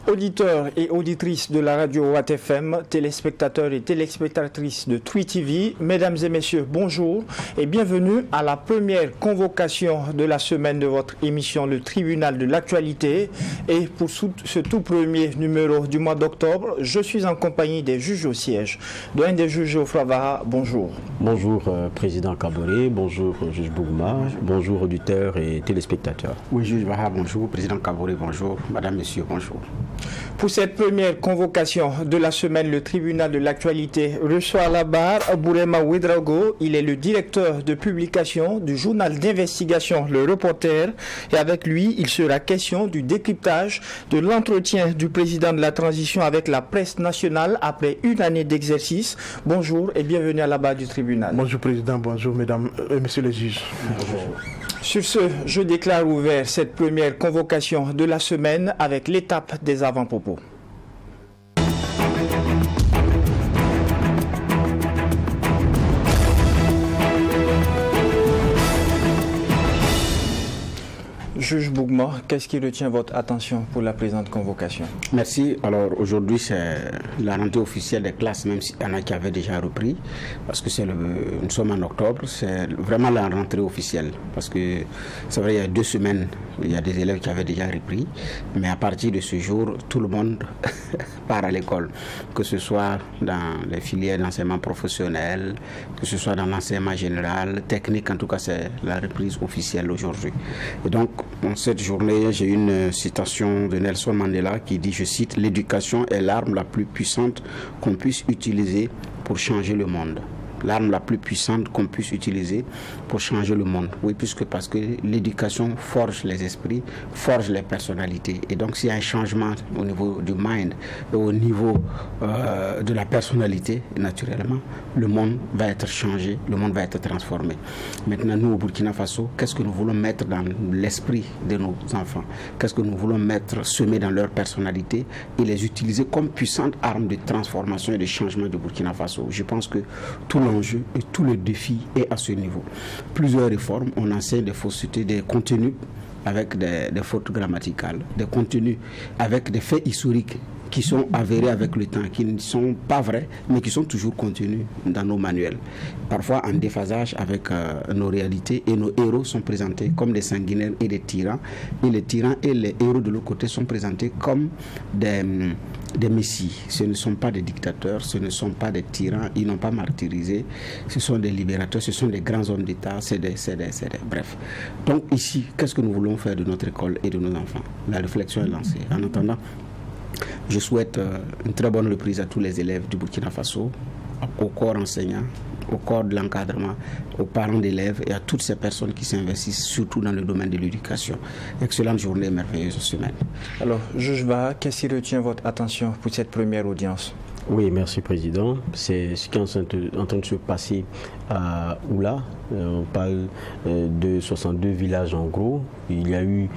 Auditeurs et auditrices de la radio Watt FM, téléspectateurs et téléspectatrices de Twi TV, mesdames et messieurs, bonjour et bienvenue à la première convocation de la semaine de votre émission Le Tribunal de l'actualité. Et pour ce tout premier numéro du mois d'octobre, je suis en compagnie des juges au siège. Doyen des juges Geoffroy Vara, bonjour. Bonjour Président Kaboré, bonjour juge Bougma, bonjour auditeurs et téléspectateurs. Oui, juge Vara, bonjour. Président Kaboré, bonjour. Madame, Monsieur, bonjour. Pour cette première convocation de la semaine, le tribunal de l'actualité reçoit à la barre Bourema Ouedraogo. Il est le directeur de publication du journal d'investigation Le Reporter. Et avec lui, il sera question du décryptage de l'entretien du président de la transition avec la presse nationale après une année d'exercice. Bonjour et bienvenue à la barre du tribunal. Bonjour Président, bonjour Mesdames et Messieurs les juges. Bonjour. Sur ce, je déclare ouvert cette première convocation de la semaine avec l'étape des avant-propos. Juge Bougma, qu'est-ce qui retient votre attention pour la présente convocation? Merci. Alors aujourd'hui, c'est la rentrée officielle des classes, même s'il y en a qui avaient déjà repris, parce que nous sommes en octobre, c'est vraiment la rentrée officielle. Parce que c'est vrai, il y a 2 semaines, il y a des élèves qui avaient déjà repris, mais à partir de ce jour, tout le monde part à l'école, que ce soit dans les filières d'enseignement professionnel, que ce soit dans l'enseignement général, technique, en tout cas, c'est la reprise officielle aujourd'hui. Et donc, dans cette journée, j'ai une citation de Nelson Mandela qui dit, je cite, « L'éducation est l'arme la plus puissante qu'on puisse utiliser pour changer le monde. » L'arme la plus puissante qu'on puisse utiliser pour changer le monde. Oui, parce que l'éducation forge les esprits, forge les personnalités. Et donc, s'il y a un changement au niveau du mind et au niveau de la personnalité, naturellement, le monde va être changé, le monde va être transformé. Maintenant, nous, au Burkina Faso, qu'est-ce que nous voulons mettre dans l'esprit de nos enfants? Qu'est-ce que nous voulons semer dans leur personnalité et les utiliser comme puissante arme de transformation et de changement du Burkina Faso? Je pense que tout l'enjeu et tout le défi est à ce niveau. Plusieurs réformes, on enseigne des faussetés, des contenus avec des fautes grammaticales, des contenus avec des faits historiques qui sont avérés avec le temps, qui ne sont pas vrais, mais qui sont toujours contenus dans nos manuels. Parfois en déphasage avec nos réalités, et nos héros sont présentés comme des sanguinaires et des tyrans, et les tyrans et les héros de l'autre côté sont présentés comme des messies. Ce ne sont pas des dictateurs, ce ne sont pas des tyrans, ils n'ont pas martyrisé, ce sont des libérateurs, ce sont des grands hommes d'État, bref. Donc ici, qu'est-ce que nous voulons faire de notre école et de nos enfants? La réflexion est lancée. En attendant, je souhaite une très bonne reprise à tous les élèves du Burkina Faso, au corps enseignant, au corps de l'encadrement, aux parents d'élèves et à toutes ces personnes qui s'investissent surtout dans le domaine de l'éducation. Excellente journée, merveilleuse semaine. Alors, juge Ba, qu'est-ce qui retient votre attention pour cette première audience? Oui, merci Président. C'est ce qui est en train de se passer à Oula. On parle de 62 villages en gros. Il y a eu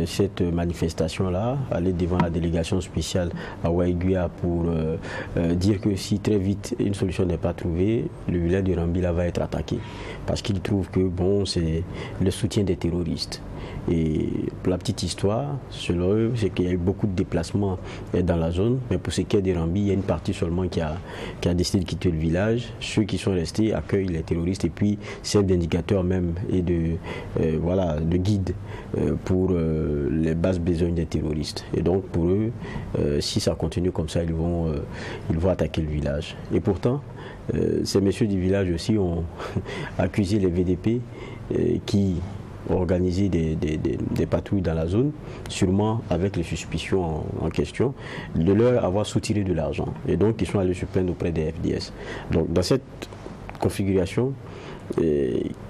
cette manifestation-là, aller devant la délégation spéciale à Waïguia pour dire que si très vite une solution n'est pas trouvée, le village de Rambila va être attaqué. Parce qu'ils trouvent que bon, c'est le soutien des terroristes. Et pour la petite histoire, selon eux, c'est qu'il y a eu beaucoup de déplacements dans la zone, mais pour ce qui est des Rambis, il y a une partie seulement qui a décidé de quitter le village. Ceux qui sont restés accueillent les terroristes et puis servent d'indicateurs même et de guide pour les bases besognes des terroristes. Et donc pour eux, si ça continue comme ça, ils vont attaquer le village. Et pourtant, ces messieurs du village aussi ont accusé les VDP qui organiser des patrouilles dans la zone, sûrement avec les suspicions en question, de leur avoir soutiré de l'argent. Et donc, ils sont allés se plaindre auprès des FDS. Donc, dans cette configuration,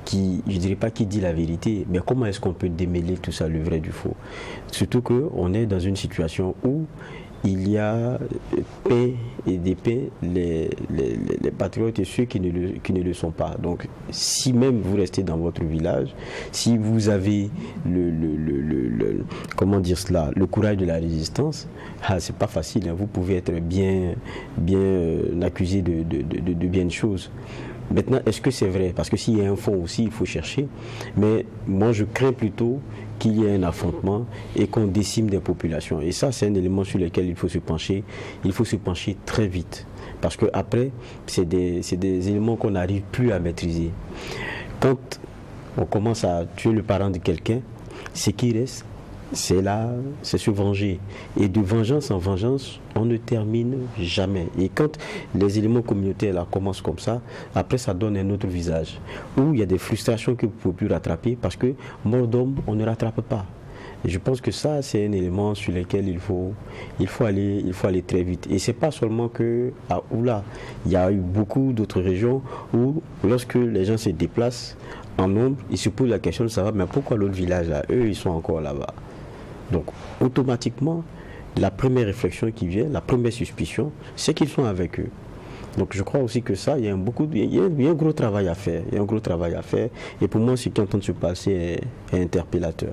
qui, je ne dirais pas qui dit la vérité, mais comment est-ce qu'on peut démêler tout ça, le vrai du faux? Surtout qu'on est dans une situation où il y a paix et dépaix les patriotes et ceux qui ne le sont pas. Donc, si même vous restez dans votre village, si vous avez comment dire cela, le courage de la résistance, c'est pas facile. Hein. Vous pouvez être bien accusé de bien de choses. Maintenant, est-ce que c'est vrai? Parce que s'il y a un fond aussi, il faut chercher. Mais moi, je crains plutôt qu'il y ait un affrontement et qu'on décime des populations. Et ça, c'est un élément sur lequel il faut se pencher. Il faut se pencher très vite. Parce que après, c'est des éléments qu'on n'arrive plus à maîtriser. Quand on commence à tuer le parent de quelqu'un, ce qui reste, c'est se venger. Et de vengeance en vengeance, on ne termine jamais. Et quand les éléments communautaires là commencent comme ça, après ça donne un autre visage. Où il y a des frustrations que vous ne pouvez plus rattraper parce que mort d'homme, on ne rattrape pas. Et je pense que ça, c'est un élément sur lequel il faut aller très vite. Et c'est pas seulement que à Oula. Il y a eu beaucoup d'autres régions où, lorsque les gens se déplacent en nombre, ils se posent la question de savoir, mais pourquoi l'autre village là, eux, ils sont encore là-bas. Donc, automatiquement, la première réflexion qui vient, la première suspicion, c'est qu'ils sont avec eux. Donc, je crois aussi que ça, il y a un gros travail à faire. Il y a un gros travail à faire. Et pour moi, ce qui est en train de se passer est interpellateur.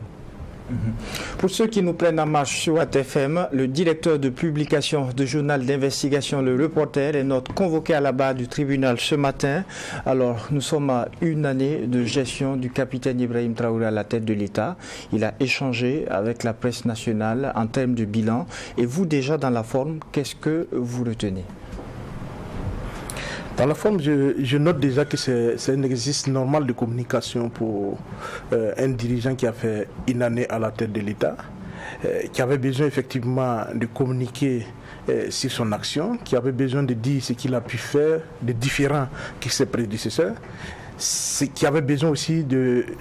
Pour ceux qui nous prennent en marche sur ATFM, le directeur de publication du journal d'investigation, le Reporter, est notre convoqué à la barre du tribunal ce matin. Alors, nous sommes à une année de gestion du capitaine Ibrahim Traoré à la tête de l'État. Il a échangé avec la presse nationale en termes de bilan. Et vous, déjà dans la forme, qu'est-ce que vous retenez ? Dans la forme, je note déjà que c'est un exercice normal de communication pour un dirigeant qui a fait une année à la tête de l'État, qui avait besoin effectivement de communiquer sur son action, qui avait besoin de dire ce qu'il a pu faire de différent que ses prédécesseurs, qui avait besoin aussi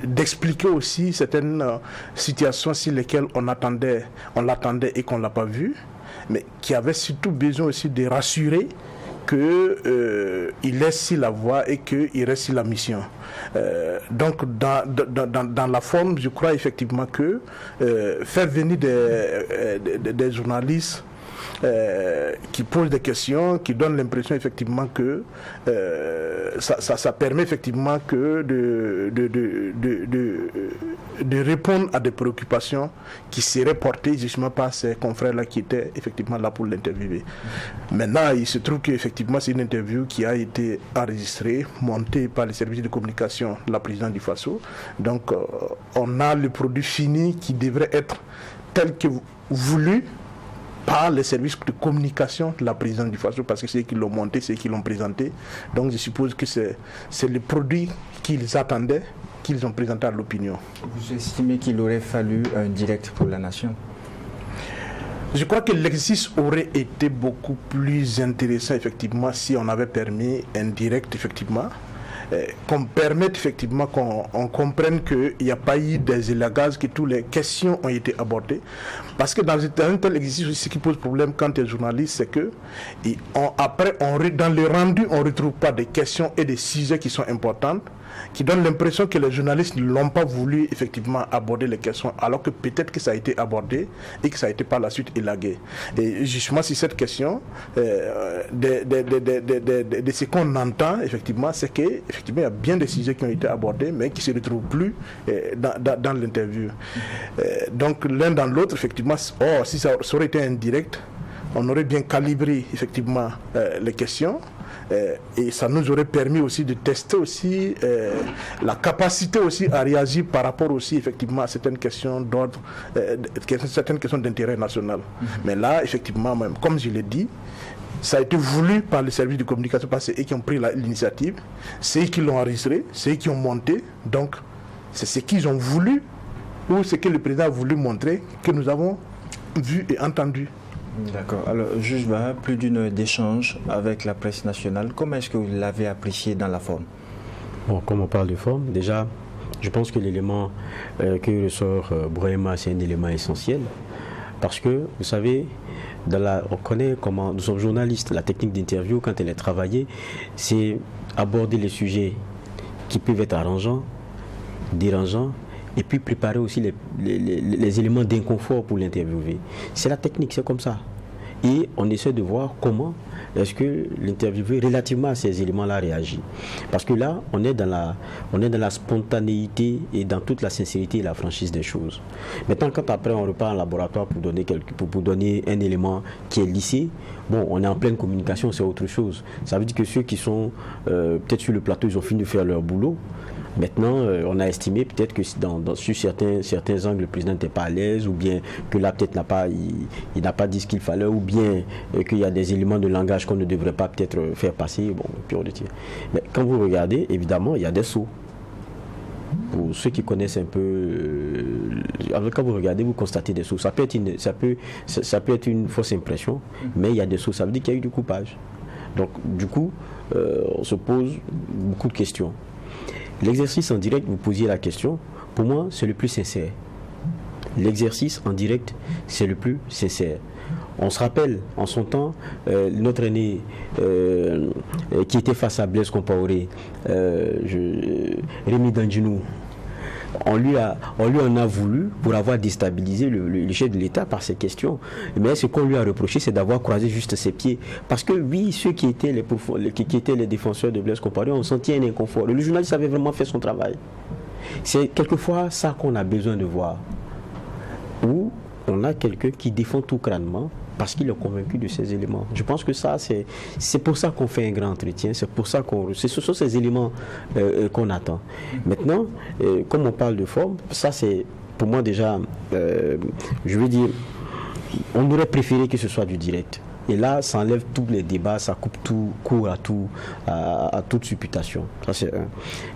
d'expliquer aussi certaines situations sur lesquelles on l'attendait et qu'on ne l'a pas vu, mais qui avait surtout besoin aussi de rassurer qu'il laisse sur la voie et qu'il reste sur la mission. Donc dans la forme, je crois effectivement que faire venir des journalistes qui posent des questions, qui donnent l'impression effectivement que ça permet effectivement que de répondre à des préoccupations qui seraient portées justement par ces confrères-là qui étaient effectivement là pour l'interviewer. Maintenant, il se trouve qu'effectivement c'est une interview qui a été enregistrée, montée par les services de communication de la présidente du Faso. Donc on a le produit fini qui devrait être tel que voulu par les services de communication de la présidente du Faso, parce que c'est eux qui l'ont monté, c'est eux qui l'ont présenté. Donc je suppose que c'est le produit qu'ils attendaient, qu'ils ont présenté à l'opinion. Vous estimez qu'il aurait fallu un direct pour la nation ? Je crois que l'exercice aurait été beaucoup plus intéressant effectivement si on avait permis un direct effectivement, qu'on permette effectivement qu'on comprenne qu'il n'y a pas eu des élagages, que toutes les questions ont été abordées. Parce que dans un tel exercice, ce qui pose problème quand tu es journaliste, c'est que après, dans le rendu, on ne retrouve pas des questions et des sujets qui sont importants, qui donnent l'impression que les journalistes ne l'ont pas voulu effectivement aborder les questions, alors que peut-être que ça a été abordé et que ça a été par la suite élagué. Et justement, sur cette question, de ce qu'on entend, effectivement, c'est qu'effectivement, il y a bien des sujets qui ont été abordés, mais qui ne se retrouvent plus dans l'interview. Donc, l'un dans l'autre, effectivement, si ça aurait été indirect, on aurait bien calibré, effectivement, les questions. Et ça nous aurait permis aussi de tester aussi la capacité aussi à réagir par rapport aussi effectivement à certaines questions d'ordre, certaines questions d'intérêt national. Mais là, effectivement, même, comme je l'ai dit, ça a été voulu par les services de communication parce que c'est eux qui ont pris l'initiative, c'est eux qui l'ont enregistré, c'est eux qui ont monté. Donc, c'est ce qu'ils ont voulu ou ce que le président a voulu montrer que nous avons vu et entendu. D'accord. Alors, juge Baha, plus d'une heure d'échange avec la presse nationale. Comment est-ce que vous l'avez apprécié dans la forme ? Bon, comme on parle de forme, déjà, je pense que l'élément que ressort Brahima, c'est un élément essentiel. Parce que, vous savez, on connaît comment nous sommes journalistes. La technique d'interview, quand elle est travaillée, c'est aborder les sujets qui peuvent être arrangeants, dérangeants, et puis préparer aussi les éléments d'inconfort pour l'interviewer. C'est la technique, c'est comme ça. Et on essaie de voir comment est-ce que l'interviewé, relativement à ces éléments-là, réagit? Parce que là, on est dans la spontanéité et dans toute la sincérité et la franchise des choses. Maintenant, quand après on repart en laboratoire pour donner un élément qui est lissé, bon, on est en pleine communication, c'est autre chose. Ça veut dire que ceux qui sont peut-être sur le plateau, ils ont fini de faire leur boulot. Maintenant, on a estimé peut-être que sur certains angles, le président n'était pas à l'aise, ou bien que là, peut-être il n'a pas dit ce qu'il fallait, ou bien qu'il y a des éléments de langage qu'on ne devrait pas peut-être faire passer. Bon, puis on le tient. Mais quand vous regardez, évidemment, il y a des sauts. Pour ceux qui connaissent un peu, quand vous regardez, vous constatez des sauts. Ça peut être une fausse impression, mais il y a des sauts. Ça veut dire qu'il y a eu du coupage. Donc, du coup, on se pose beaucoup de questions. L'exercice en direct, vous posiez la question, pour moi, c'est le plus sincère. L'exercice en direct, c'est le plus sincère. On se rappelle, en son temps, notre aîné qui était face à Blaise Compaoré, Rémi Dandinou, on lui en a voulu pour avoir déstabilisé le chef de l'État par ces questions. Mais ce qu'on lui a reproché, c'est d'avoir croisé juste ses pieds. Parce que oui, ceux qui étaient les défenseurs de Blaise Compaoré ont senti un inconfort. Le journaliste avait vraiment fait son travail. C'est quelquefois ça qu'on a besoin de voir. Où on a quelqu'un qui défend tout crânement parce qu'il est convaincu de ces éléments. Je pense que ça, c'est pour ça qu'on fait un grand entretien, c'est pour ça ce sont ces éléments qu'on attend. Maintenant, comme on parle de forme, ça c'est pour moi déjà, je veux dire, on aurait préféré que ce soit du direct. Et là, ça enlève tous les débats, ça coupe tout court à toute supputation. Ça, c'est un.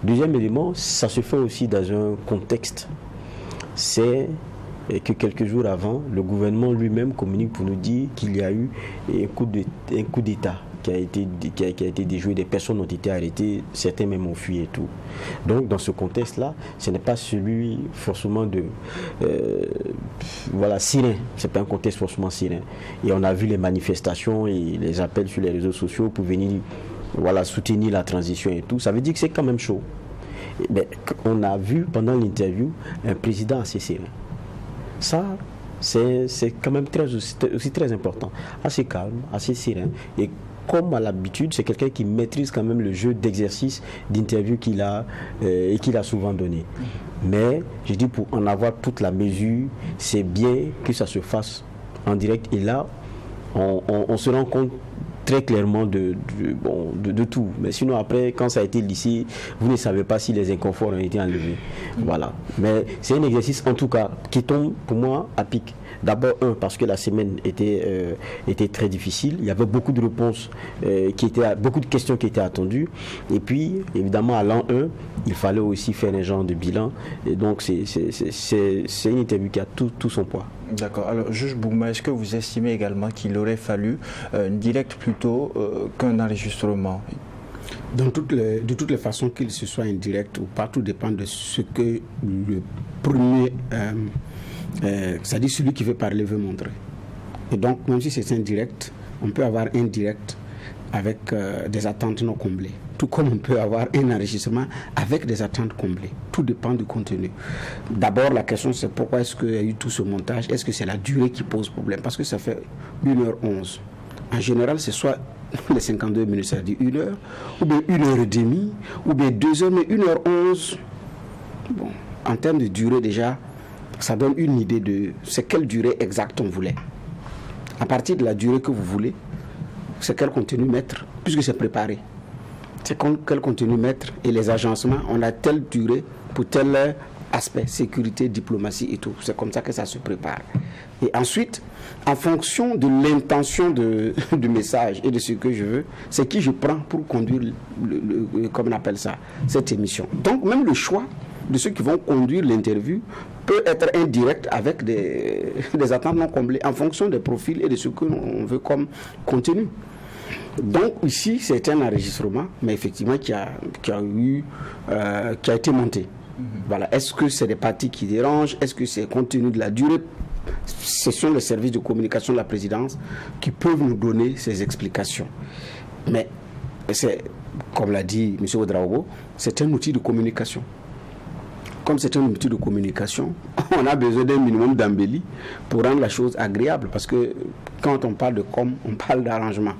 Deuxième élément, ça se fait aussi dans un contexte. C'est que quelques jours avant, le gouvernement lui-même communique pour nous dire qu'il y a eu un coup d'État qui a été déjoué, des personnes ont été arrêtées, certains même ont fui et tout. Donc dans ce contexte-là, ce n'est pas celui forcément de serein, c'est pas un contexte forcément serein. Et on a vu les manifestations et les appels sur les réseaux sociaux pour venir soutenir la transition et tout. Ça veut dire que c'est quand même chaud. Mais on a vu pendant l'interview un président assez serein. Ça, c'est quand même aussi très important. Assez calme, assez serein. Et comme à l'habitude, c'est quelqu'un qui maîtrise quand même le jeu d'exercice, d'interview qu'il a souvent donné. Mais, je dis, pour en avoir toute la mesure, c'est bien que ça se fasse en direct. Et là, on se rend compte très clairement de tout. Mais sinon, après, quand ça a été lissé, vous ne savez pas si les inconforts ont été enlevés. Voilà. Mais c'est un exercice, en tout cas, qui tombe, pour moi, à pic. D'abord, parce que la semaine était très difficile. Il y avait beaucoup de réponses, beaucoup de questions qui étaient attendues. Et puis, évidemment, à l'an 1, il fallait aussi faire un genre de bilan. Et donc, c'est une interview qui a tout son poids. D'accord. Alors, juge Bougma, est-ce que vous estimez également qu'il aurait fallu une directe plutôt qu'un enregistrement? De toutes les façons, qu'il se soit indirect ou pas, tout dépend de ce que le premier, c'est-à-dire celui qui veut parler, veut montrer. Et donc, même si c'est indirect, on peut avoir indirect avec des attentes non comblées. Tout comme on peut avoir un enregistrement avec des attentes comblées. Tout dépend du contenu. D'abord, la question, c'est pourquoi est-ce qu'il y a eu tout ce montage? Est-ce que c'est la durée qui pose problème? Parce que ça fait 1h11. En général, c'est soit les 52 minutes, ça dit 1h, ou bien 1h30, ou bien 2h, mais 1h11. Bon, en termes de durée, déjà, ça donne une idée de c'est quelle durée exacte on voulait. À partir de la durée que vous voulez, c'est quel contenu mettre, puisque c'est préparé. C'est quel contenu mettre et les agencements, on a telle durée pour tel aspect, sécurité, diplomatie et tout. C'est comme ça que ça se prépare. Et ensuite, en fonction de l'intention du message et de ce que je veux, c'est qui je prends pour conduire, comme on appelle ça, cette émission. Donc même le choix de ceux qui vont conduire l'interview peut être indirect avec des attentes non comblées en fonction des profils et de ce que l'on veut comme contenu. Donc ici, c'est un enregistrement, mais effectivement qui a été monté. Voilà. Est-ce que c'est des parties qui dérangent? Est-ce que c'est compte tenu de la durée? Ce sont les services de communication de la présidence qui peuvent nous donner ces explications. Mais c'est, comme l'a dit M. Ouedraogo, c'est un outil de communication. comme c'est un outil de communication, on a besoin d'un minimum d'embellie pour rendre la chose agréable. Parce que quand on parle de com, on parle d'arrangement.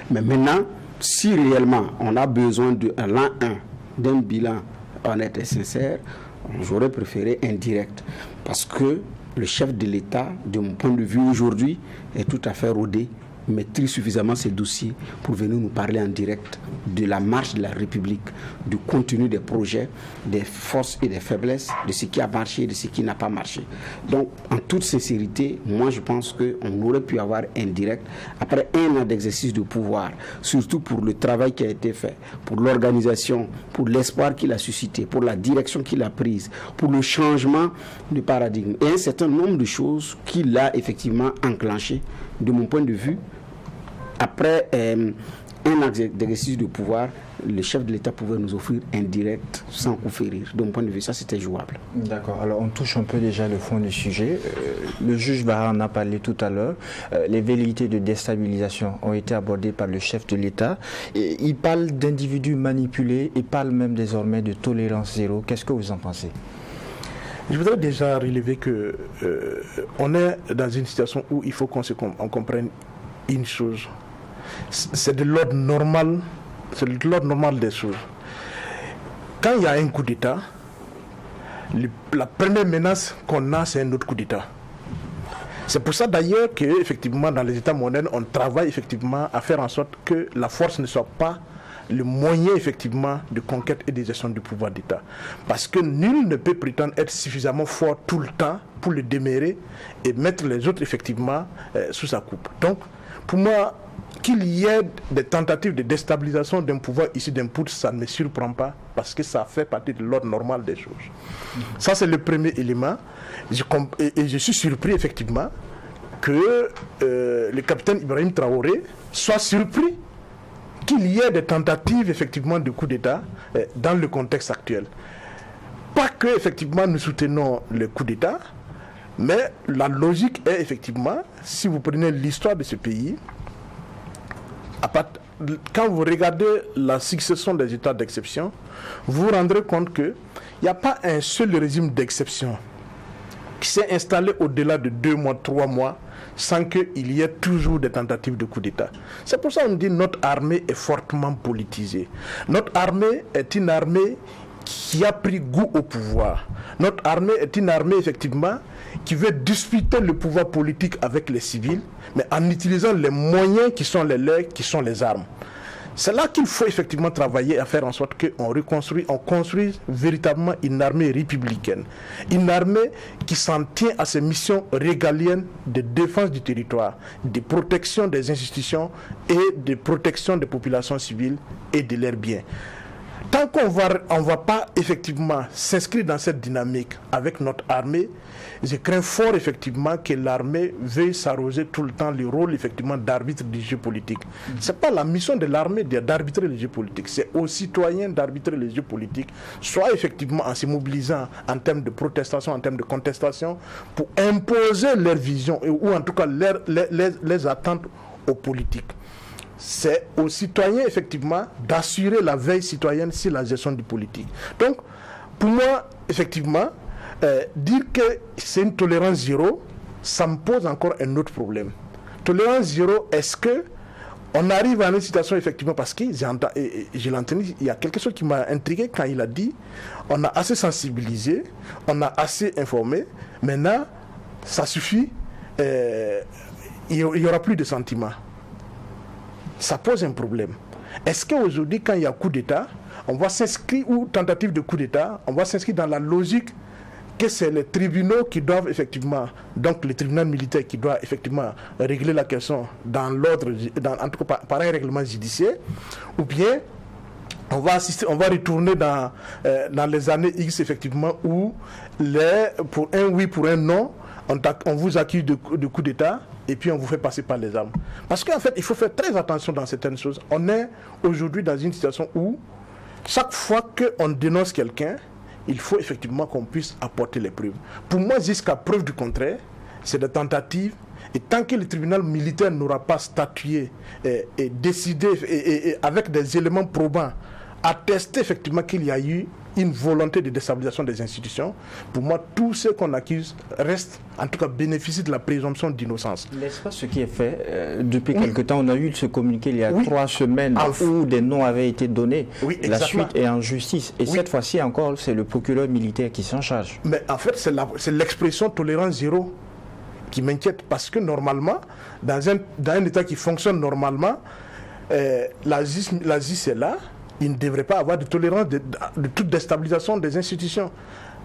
Mais maintenant, si réellement on a besoin de l'an 1 d'un bilan honnête et sincère, j'aurais préféré indirect. Parce que le chef de l'État, de mon point de vue aujourd'hui, est tout à fait rodé, maîtrise suffisamment ses dossiers pour venir nous parler en direct de la marche de la République, du contenu des projets, des forces et des faiblesses, de ce qui a marché et de ce qui n'a pas marché. Donc, en toute sincérité, moi je pense qu'on aurait pu avoir un direct après un an d'exercice de pouvoir, surtout pour le travail qui a été fait, pour l'organisation, pour l'espoir qu'il a suscité, pour la direction qu'il a prise, pour le changement de paradigme et un certain nombre de choses qu'il a effectivement enclenchées, de mon point de vue. Après un exercice de pouvoir, le chef de l'État pouvait nous offrir un direct sans coup férir. De mon point de vue, ça c'était jouable. D'accord, alors on touche un peu déjà le fond du sujet. Le juge Barra en a parlé tout à l'heure. Les velléités de déstabilisation ont été abordées par le chef de l'État. Il parle d'individus manipulés et parle même désormais de tolérance zéro. Qu'est-ce que vous en pensez ? Je voudrais déjà relever que on est dans une situation où il faut qu'on comprenne une chose. C'est de l'ordre normal, des choses. Quand il y a un coup d'État, la première menace qu'on a, c'est un autre coup d'État. C'est pour ça d'ailleurs qu'effectivement dans les États modernes, on travaille effectivement à faire en sorte que la force ne soit pas le moyen effectivement de conquête et de gestion du pouvoir d'État. Parce que nul ne peut prétendre être suffisamment fort tout le temps pour le démérer et mettre les autres effectivement sous sa coupe. Donc, pour moi, qu'il y ait des tentatives de déstabilisation d'un pouvoir issu d'un putsch, ça ne me surprend pas parce que ça fait partie de l'ordre normal des choses. Ça, c'est le premier élément. Et je suis surpris effectivement que le capitaine Ibrahim Traoré soit surpris qu'il y ait des tentatives effectivement de coup d'État dans le contexte actuel. Pas que effectivement nous soutenons le coup d'État, mais la logique est effectivement, si vous prenez l'histoire de ce pays, quand vous regardez la succession des états d'exception, vous vous rendrez compte qu'il n'y a pas un seul régime d'exception qui s'est installé au-delà de 2 mois, 3 mois, sans qu'il y ait toujours des tentatives de coup d'État. C'est pour ça qu'on dit que notre armée est fortement politisée. Notre armée est une armée qui a pris goût au pouvoir. Notre armée est une armée, effectivement, qui veut disputer le pouvoir politique avec les civils, mais en utilisant les moyens qui sont les leurs, qui sont les armes. C'est là qu'il faut effectivement travailler à faire en sorte qu'on construise véritablement une armée républicaine. Une armée qui s'en tient à ses missions régaliennes de défense du territoire, de protection des institutions et de protection des populations civiles et de leurs biens. Tant qu'on ne va pas effectivement s'inscrire dans cette dynamique avec notre armée, je crains fort effectivement que l'armée veuille s'arroger tout le temps le rôle effectivement d'arbitre du jeu politique. Ce n'est pas la mission de l'armée d'arbitrer le jeu politique, c'est aux citoyens d'arbitrer le jeu politique, soit effectivement en se mobilisant en termes de protestation, en termes de contestation, pour imposer leur vision ou en tout cas les attentes aux politiques. C'est aux citoyens, effectivement, d'assurer la veille citoyenne sur la gestion du politique. Donc, pour moi, effectivement, dire que c'est une tolérance zéro, ça me pose encore un autre problème. Tolérance zéro, est-ce que on arrive à une situation, effectivement, parce que je l'ai entendu, il y a quelque chose qui m'a intrigué quand il a dit on a assez sensibilisé, on a assez informé, maintenant, ça suffit, il n'y aura plus de sentiments. Ça pose un problème. Est-ce qu'aujourd'hui, quand il y a coup d'État, on va s'inscrire, ou tentative de coup d'État, on va s'inscrire dans la logique que c'est les tribunaux qui doivent effectivement, donc le tribunal militaire qui doit effectivement régler la question dans l'ordre, en tout cas par un règlement judiciaire, ou bien on va retourner dans les années X effectivement où pour un oui, pour un non, on vous accuse de coup d'État et puis on vous fait passer par les armes. Parce qu'en fait, il faut faire très attention dans certaines choses. On est aujourd'hui dans une situation où chaque fois qu'on dénonce quelqu'un, il faut effectivement qu'on puisse apporter les preuves. Pour moi, jusqu'à preuve du contraire, c'est des tentatives. Et tant que le tribunal militaire n'aura pas statué et décidé et avec des éléments probants, attester effectivement qu'il y a eu une volonté de déstabilisation des institutions, pour moi, tous ceux qu'on accuse restent, en tout cas, bénéficient de la présomption d'innocence. N'est-ce pas ce qui est fait depuis quelque temps? On a eu ce communiqué il y a 3 semaines où des noms avaient été donnés. La suite est en justice. Et cette fois-ci encore, c'est le procureur militaire qui s'en charge. Mais en fait, c'est l'expression tolérance zéro qui m'inquiète, parce que normalement, dans un État qui fonctionne normalement, la justice est là, il ne devrait pas avoir de tolérance de toute déstabilisation des institutions.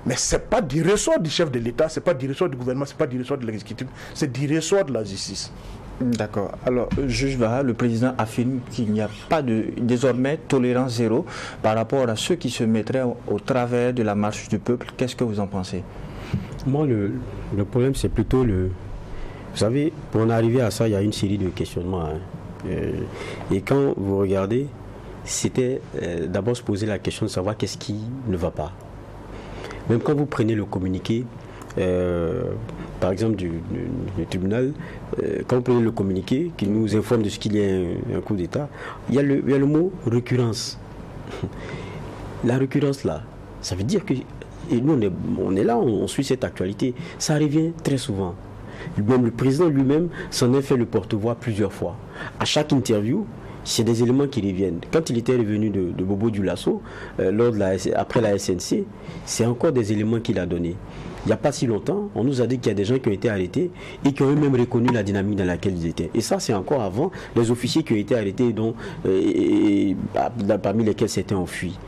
Mais ce n'est pas du ressort du chef de l'État, ce n'est pas du ressort du gouvernement, ce n'est pas du ressort de l'exécutif, c'est du ressort de la justice. D'accord. Alors, juge Vara, le président affirme qu'il n'y a pas désormais tolérance zéro par rapport à ceux qui se mettraient au travers de la marche du peuple. Qu'est-ce que vous en pensez? Moi, le problème, c'est plutôt Vous savez, pour en arriver à ça, il y a une série de questionnements. Et quand vous regardez, c'était d'abord se poser la question de savoir qu'est-ce qui ne va pas. Même quand vous prenez le communiqué, par exemple du tribunal, quand vous prenez le communiqué qui nous informe de ce qu'il y a un coup d'État, il y a le mot récurrence. La récurrence là, ça veut dire que et nous on est là, on suit cette actualité, ça revient très souvent. Même le président lui-même s'en est fait le porte-voix plusieurs fois. À chaque interview, c'est des éléments qui reviennent. Quand il était revenu de Bobo Dioulasso, après la SNC, c'est encore des éléments qu'il a donnés. Il n'y a pas si longtemps, on nous a dit qu'il y a des gens qui ont été arrêtés et qui ont eux-mêmes reconnu la dynamique dans laquelle ils étaient. Et ça, c'est encore avant les officiers qui ont été arrêtés, parmi lesquels certains ont fui.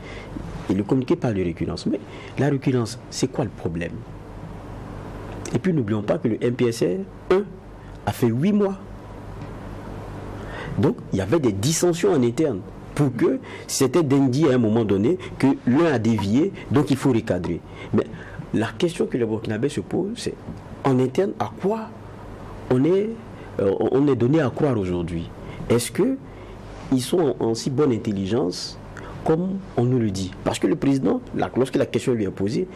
Et le communiqué parle de récurrence. Mais la récurrence, c'est quoi le problème? Et puis n'oublions pas que le MPSR 1 a fait 8 mois. Donc il y avait des dissensions en interne pour que c'était d'indiquer à un moment donné que l'un a dévié, donc il faut recadrer. Mais la question que les Burkinabés se posent, c'est en interne, à quoi on est donné à croire aujourd'hui? Est-ce qu'ils sont en si bonne intelligence comme on nous le dit? Parce que le président, lorsque la question lui est posée,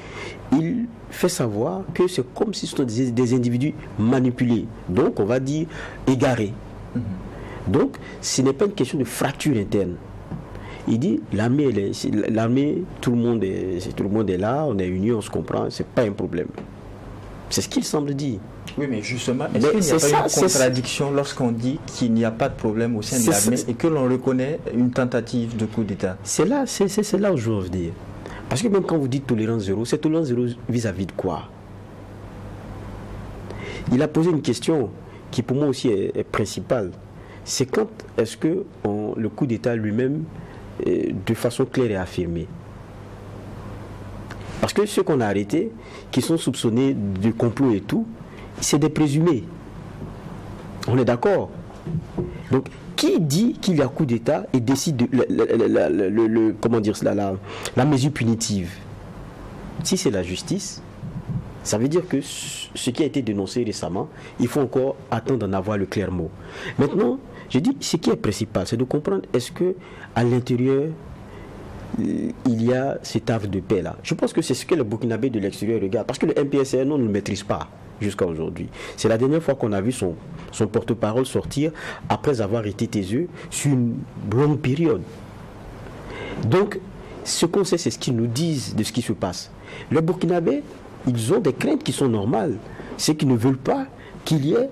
il fait savoir que c'est comme si ce sont des individus manipulés, donc on va dire égarés. Donc ce n'est pas une question de fracture interne. Il dit l'armée, tout le monde est là, on est unis, on se comprend, c'est pas un problème. C'est ce qu'il semble dire. Oui, mais justement, est-ce qu'il n'y a pas une contradiction lorsqu'on dit qu'il n'y a pas de problème au sein de l'armée et que l'on reconnaît une tentative de coup d'État? C'est là où je veux en venir. Parce que même quand vous dites tolérance zéro, c'est tolérance zéro vis-à-vis de quoi? Il a posé une question qui pour moi aussi est principale. C'est quand est-ce que le coup d'État lui-même, de façon claire et affirmée? Parce que ceux qu'on a arrêtés, qui sont soupçonnés de complot et tout, c'est des présumés. On est d'accord? Donc, qui dit qu'il y a coup d'État et décide la mesure punitive? Si c'est la justice, ça veut dire que ce qui a été dénoncé récemment, il faut encore attendre d'en avoir le clair mot. Maintenant, je dis, ce qui est principal, c'est de comprendre est-ce que à l'intérieur, il y a cet havre de paix là. Je pense que c'est ce que le Burkinabé de l'extérieur regarde. Parce que le MPSR, non, on ne le maîtrise pas jusqu'à aujourd'hui. C'est la dernière fois qu'on a vu son porte-parole sortir après avoir été taiseux sur une longue période. Donc, ce qu'on sait, c'est ce qu'ils nous disent de ce qui se passe. Les Burkinabés, ils ont des craintes qui sont normales. C'est qu'ils ne veulent pas qu'il y ait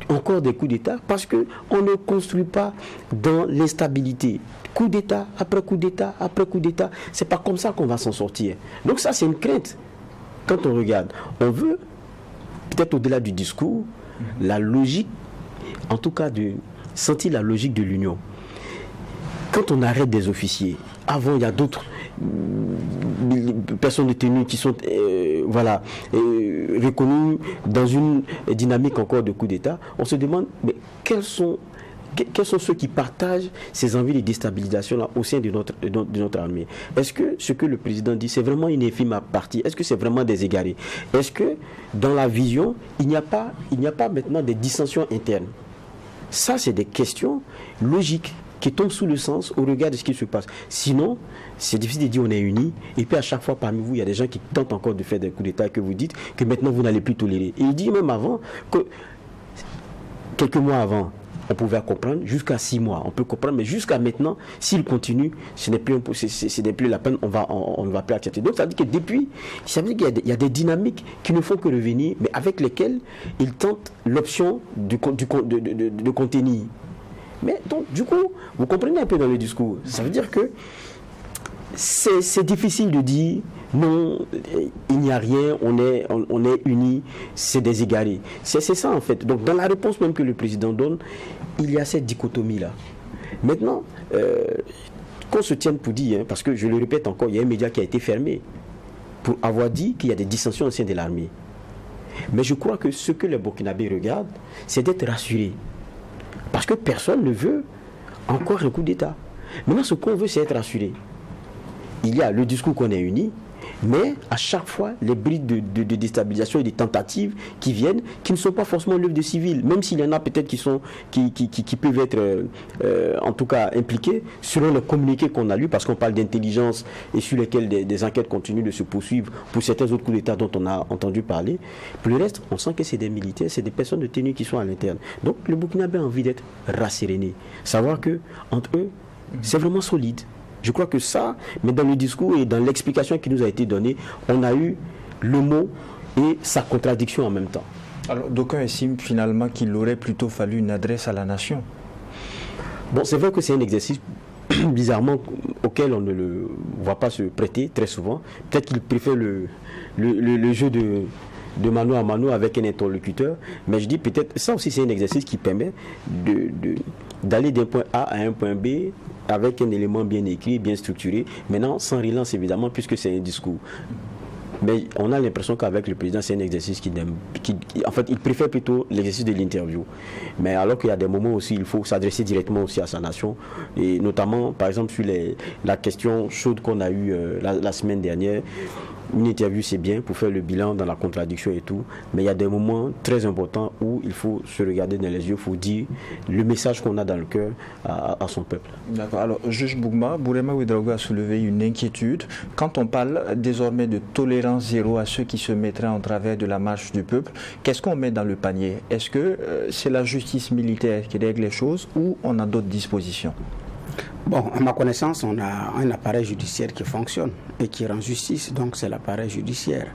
encore des coups d'État parce qu'on ne construit pas dans l'instabilité. Coup d'État, après coup d'État, après coup d'État. C'est pas comme ça qu'on va s'en sortir. Donc ça, c'est une crainte. Quand on regarde, on veut, peut-être au-delà du discours, la logique, en tout cas de sentir la logique de l'union. Quand on arrête des officiers, avant il y a d'autres personnes détenues qui sont reconnues dans une dynamique encore de coup d'État, on se demande mais quels sont ceux qui partagent ces envies de déstabilisation là au sein de notre armée. Est-ce que ce que le président dit, c'est vraiment une infime partie? Est-ce que c'est vraiment des égarés? Est-ce que dans la vision, il n'y a pas maintenant des dissensions internes? Ça, c'est des questions logiques qui tombent sous le sens au regard de ce qui se passe. Sinon, c'est difficile de dire on est unis, et puis à chaque fois parmi vous, il y a des gens qui tentent encore de faire des coups d'État que vous dites que maintenant vous n'allez plus tolérer. Et il dit même avant que quelques mois avant, on pouvait comprendre, jusqu'à 6 mois, on peut comprendre, mais jusqu'à maintenant, s'il continue, ce n'est plus la peine, on ne va plus accepter. Donc ça veut dire que ça veut dire qu'il y a des dynamiques qui ne font que revenir, mais avec lesquelles il tente l'option de contenir. Mais donc, du coup, vous comprenez un peu dans le discours. Ça veut dire que c'est difficile de dire non, il n'y a rien, on est unis, c'est des égarés. C'est ça en fait. Donc, dans la réponse même que le président donne, il y a cette dichotomie-là. Maintenant, qu'on se tienne pour dire, parce que je le répète encore, il y a un média qui a été fermé pour avoir dit qu'il y a des dissensions au sein de l'armée. Mais je crois que ce que les Burkinabés regardent, c'est d'être rassurés. Parce que personne ne veut encore un coup d'État. Maintenant, ce qu'on veut, c'est être rassuré. Il y a le discours qu'on est unis, mais à chaque fois, les brides de déstabilisation et des tentatives qui viennent, qui ne sont pas forcément l'œuvre de civils, même s'il y en a peut-être qui peuvent être, en tout cas, impliqués, selon les communiqués qu'on a lus, parce qu'on parle d'intelligence et sur lesquels des enquêtes continuent de se poursuivre pour certains autres coups d'État dont on a entendu parler. Pour le reste, on sent que c'est des militaires, c'est des personnes de tenue qui sont à l'interne. Donc, le Burkinabé a envie d'être rasséréné, savoir que entre eux, c'est vraiment solide. Je crois que ça, mais dans le discours et dans l'explication qui nous a été donnée, on a eu le mot et sa contradiction en même temps. Alors, d'aucuns estiment finalement qu'il aurait plutôt fallu une adresse à la nation. Bon, c'est vrai que c'est un exercice bizarrement auquel on ne le voit pas se prêter très souvent. Peut-être qu'il préfère le jeu de mano à mano avec un interlocuteur, mais je dis peut-être, ça aussi c'est un exercice qui permet d'aller d'un point A à un point B avec un élément bien écrit, bien structuré, maintenant sans relance évidemment puisque c'est un discours. Mais on a l'impression qu'avec le président, c'est un exercice en fait, il préfère plutôt l'exercice de l'interview. Mais alors qu'il y a des moments aussi, il faut s'adresser directement aussi à sa nation. Et notamment, par exemple, sur la question chaude qu'on a eue la semaine dernière. Une interview, c'est bien pour faire le bilan dans la contradiction et tout. Mais il y a des moments très importants où il faut se regarder dans les yeux, il faut dire le message qu'on a dans le cœur à son peuple. D'accord. Alors, juge Bougma, Bourema Ouedraogo a soulevé une inquiétude. Quand on parle désormais de tolérance zéro à ceux qui se mettraient en travers de la marche du peuple, qu'est-ce qu'on met dans le panier? Est-ce que c'est la justice militaire qui règle les choses ou on a d'autres dispositions? Bon, à ma connaissance, on a un appareil judiciaire qui fonctionne et qui rend justice, donc c'est l'appareil judiciaire.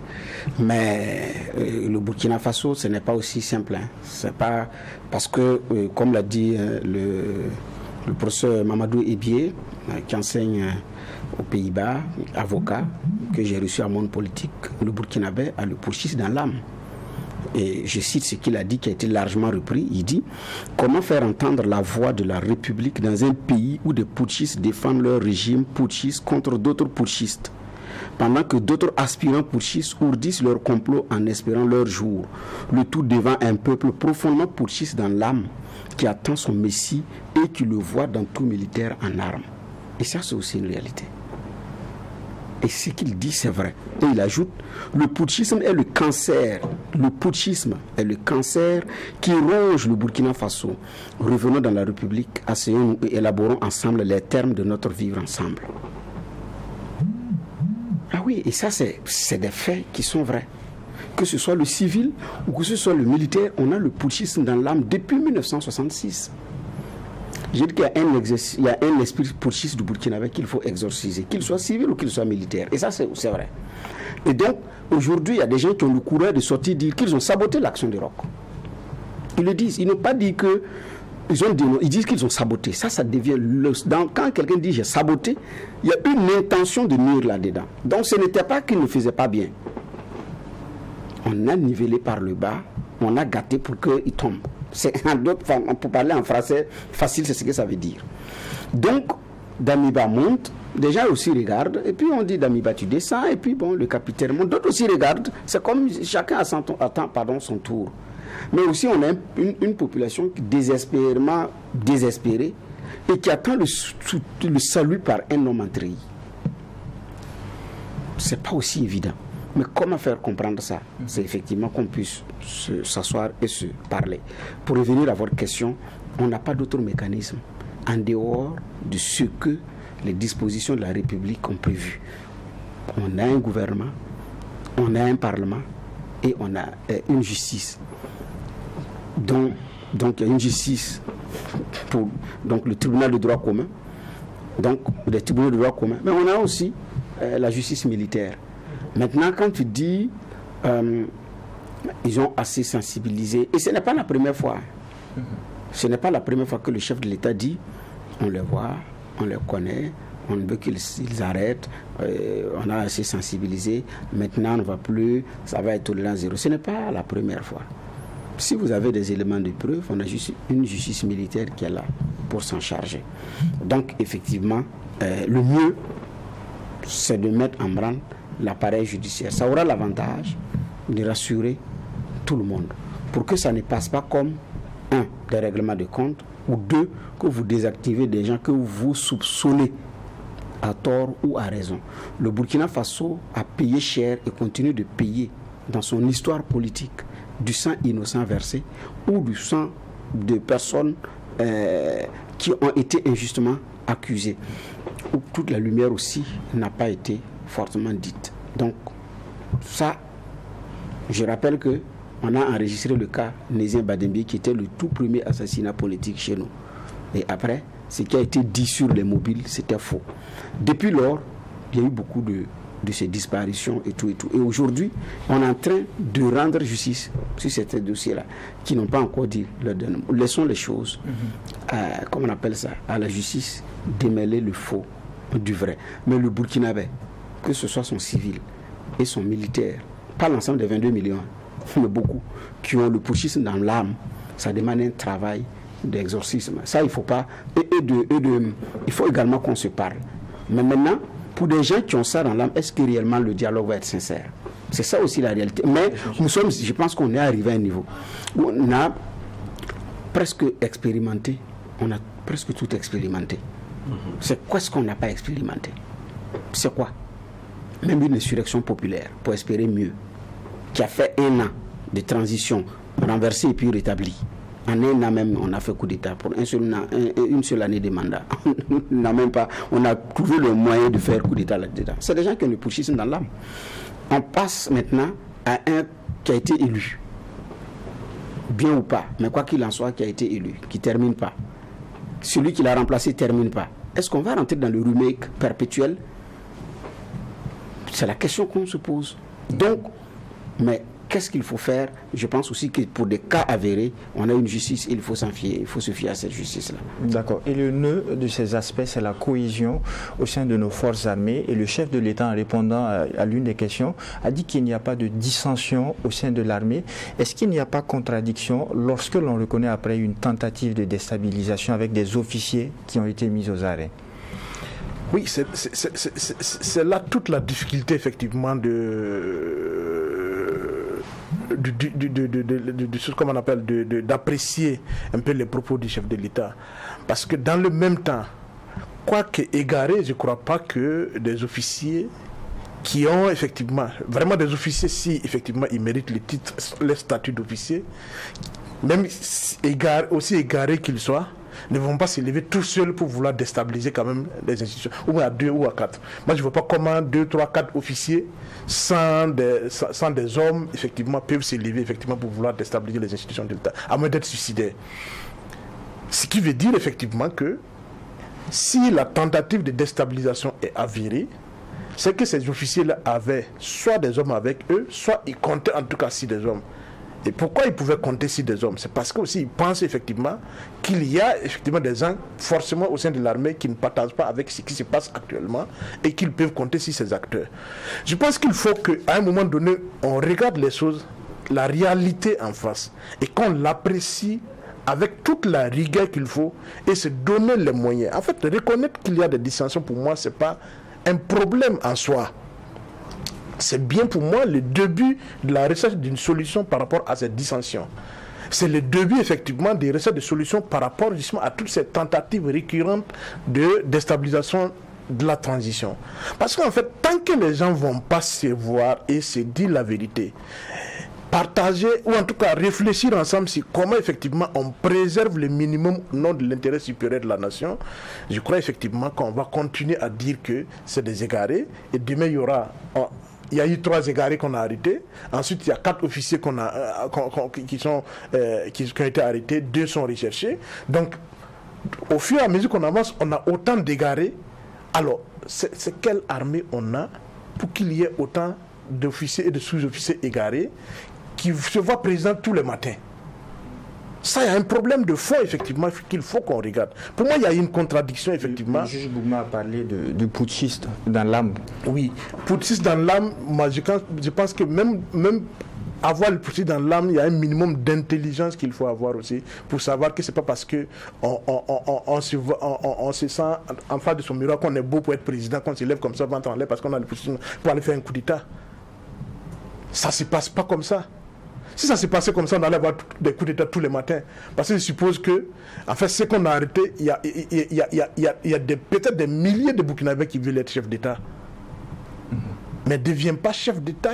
Mais le Burkina Faso, ce n'est pas aussi simple. C'est pas parce que, comme l'a dit le professeur Mamadou Ebié, qui enseigne aux Pays-Bas, avocat, que j'ai reçu à Monde Politique, le Burkinabé a le putschisme dans l'âme. Et je cite ce qu'il a dit, qui a été largement repris. Il dit: comment faire entendre la voix de la République dans un pays où des putschistes défendent leur régime putschiste contre d'autres putschistes, pendant que d'autres aspirants putschistes ourdissent leur complot en espérant leur jour, le tout devant un peuple profondément putschiste dans l'âme, qui attend son messie et qui le voit dans tout militaire en armes. Et ça, c'est aussi une réalité. Et ce qu'il dit, c'est vrai. Et il ajoute: le putschisme est le cancer. Le putschisme est le cancer qui ronge le Burkina Faso. Revenons dans la République, asseyons-nous et élaborons ensemble les termes de notre vivre ensemble. Ah oui, et ça, c'est des faits qui sont vrais. Que ce soit le civil ou que ce soit le militaire, on a le putschisme dans l'âme depuis 1966. J'ai dit qu'il y a un esprit putschiste du Burkinabé qu'il faut exorciser, qu'il soit civil ou qu'il soit militaire. Et ça, c'est vrai. Et donc, aujourd'hui, il y a des gens qui ont le courage de sortir dire qu'ils ont saboté l'action du ROC. Ils le disent. Ils n'ont pas dit que... Ils disent qu'ils ont saboté. Ça devient... Quand quelqu'un dit « j'ai saboté », il y a une intention de nuire là-dedans. Donc, ce n'était pas qu'ils ne faisaient pas bien. On a nivelé par le bas, on a gâté pour qu'ils tombent. Pour parler en français facile, c'est ce que ça veut dire. Donc, Damiba monte, des gens aussi regardent, et puis on dit Damiba tu descends, et puis bon, le capitaine monte, d'autres aussi regardent, c'est comme chacun attend son tour. Mais aussi on a une population désespérément désespérée, et qui attend le salut par un homme en treillis. C'est pas aussi évident. Mais comment faire comprendre ça? C'est effectivement qu'on puisse s'asseoir et se parler. Pour revenir à votre question, on n'a pas d'autre mécanisme en dehors de ce que les dispositions de la République ont prévu. On a un gouvernement, on a un parlement et on a une justice. Donc il y a une justice pour donc, le tribunal de droit commun, donc les tribunaux de droit commun, mais on a aussi la justice militaire. Maintenant, quand tu dis ils ont assez sensibilisé, et ce n'est pas la première fois. Ce n'est pas la première fois que le chef de l'État dit on les voit, on les connaît, on veut qu'ils arrêtent, on a assez sensibilisé, maintenant on ne va plus, ça va être tolérance zéro. Ce n'est pas la première fois. Si vous avez des éléments de preuve, on a juste une justice militaire qui est là pour s'en charger. Donc effectivement, le mieux, c'est de mettre en branle l'appareil judiciaire. Ça aura l'avantage de rassurer tout le monde pour que ça ne passe pas comme des règlements de compte, ou 2, que vous désactivez des gens que vous soupçonnez à tort ou à raison. Le Burkina Faso a payé cher et continue de payer dans son histoire politique du sang innocent versé ou du sang de personnes qui ont été injustement accusées, où toute la lumière aussi n'a pas été fortement dite. Donc ça, je rappelle que on a enregistré le cas Nézien Badembi qui était le tout premier assassinat politique chez nous. Et après, ce qui a été dit sur les mobiles, c'était faux. Depuis lors, il y a eu beaucoup de ces disparitions et tout et tout. Et aujourd'hui, on est en train de rendre justice sur ces dossiers-là, qui n'ont pas encore dit leur dernier mot. Laissons les choses, comme on appelle ça, à la justice, démêler le faux du vrai. Mais le Burkinabé, que ce soit son civil et son militaire, pas l'ensemble des 22 millions, mais beaucoup, qui ont le putschisme dans l'âme, ça demande un travail d'exorcisme. Ça, il ne faut pas. Il faut également qu'on se parle. Mais maintenant, pour des gens qui ont ça dans l'âme, est-ce que réellement le dialogue va être sincère? C'est ça aussi la réalité. Mais nous sommes, je pense qu'on est arrivé à un niveau où on a presque expérimenté, on a presque tout expérimenté. C'est quoi ce qu'on n'a pas expérimenté? C'est quoi? Même une insurrection populaire, pour espérer mieux, qui a fait 1 an de transition, renversé et puis rétabli. En 1 an même, on a fait coup d'État pour une seule année de mandat. On a trouvé le moyen de faire coup d'État là-dedans. C'est des gens qui ont le putschisme dans l'âme. On passe maintenant à un qui a été élu. Bien ou pas, mais quoi qu'il en soit, qui a été élu, qui ne termine pas. Celui qui l'a remplacé ne termine pas. Est-ce qu'on va rentrer dans le remake perpétuel? C'est la question qu'on se pose. Donc, mais qu'est-ce qu'il faut faire? Je pense aussi que pour des cas avérés, on a une justice, il faut s'en fier, il faut se fier à cette justice-là. D'accord. Et le nœud de ces aspects, c'est la cohésion au sein de nos forces armées. Et le chef de l'État, en répondant à l'une des questions, a dit qu'il n'y a pas de dissension au sein de l'armée. Est-ce qu'il n'y a pas contradiction lorsque l'on reconnaît après une tentative de déstabilisation avec des officiers qui ont été mis aux arrêts? Oui, c'est là toute la difficulté effectivement comme on appelle d'apprécier un peu les propos du chef de l'État. Parce que dans le même temps, quoique égaré, je ne crois pas que des officiers qui ont effectivement, vraiment des officiers, si effectivement ils méritent le titre, le statut d'officier, même aussi égarés qu'ils soient, ne vont pas se lever tout seuls pour vouloir déstabiliser quand même les institutions, ou à 2 ou à 4. Moi, je ne vois pas comment 2, 3, 4 officiers sans des hommes, effectivement, peuvent se lever effectivement pour vouloir déstabiliser les institutions de l'État, à moins d'être suicidaires. Ce qui veut dire effectivement que si la tentative de déstabilisation est avérée, c'est que ces officiers-là avaient soit des hommes avec eux, soit ils comptaient en tout cas 6 des hommes. Et pourquoi ils pouvaient compter 6 des hommes? C'est parce qu'aussi ils pensent effectivement qu'il y a effectivement des gens forcément au sein de l'armée qui ne partagent pas avec ce qui se passe actuellement et qu'ils peuvent compter sur ces acteurs. Je pense qu'il faut qu'à un moment donné, on regarde les choses, la réalité en face, et qu'on l'apprécie avec toute la rigueur qu'il faut et se donner les moyens. En fait, reconnaître qu'il y a des dissensions, pour moi, ce n'est pas un problème en soi. C'est bien pour moi le début de la recherche d'une solution par rapport à cette dissension. C'est le début effectivement des recherches de solutions par rapport justement à toutes ces tentatives récurrentes de déstabilisation de la transition. Parce qu'en fait, tant que les gens ne vont pas se voir et se dire la vérité, partager ou en tout cas réfléchir ensemble sur comment effectivement on préserve le minimum au nom de l'intérêt supérieur de la nation, je crois effectivement qu'on va continuer à dire que c'est des égarés et demain il y aura il y a eu 3 égarés qu'on a arrêtés. Ensuite, il y a 4 officiers qui ont été arrêtés. 2 sont recherchés. Donc, au fur et à mesure qu'on avance, on a autant d'égarés. Alors, c'est quelle armée on a pour qu'il y ait autant d'officiers et de sous-officiers égarés qui se voient présents tous les matins? Ça, il y a un problème de fond, effectivement, qu'il faut qu'on regarde. Pour moi, il y a une contradiction, effectivement. Le juge Bougma a parlé du putschiste dans l'âme. Oui, putschiste dans l'âme, moi, je pense que même avoir le putschiste dans l'âme, il y a un minimum d'intelligence qu'il faut avoir aussi pour savoir que c'est pas parce que on se sent en face de son miroir qu'on est beau pour être président, qu'on se lève comme ça, ventre en l'air parce qu'on a le putschiste pour aller faire un coup d'État. Ça se passe pas comme ça. Si ça s'est passé comme ça, on allait avoir des coups d'État tous les matins. Parce que je suppose que, en fait, ce qu'on a arrêté, il y a peut-être des milliers de Burkinabés qui veulent être chef d'État. Mais ne devient pas chef d'État.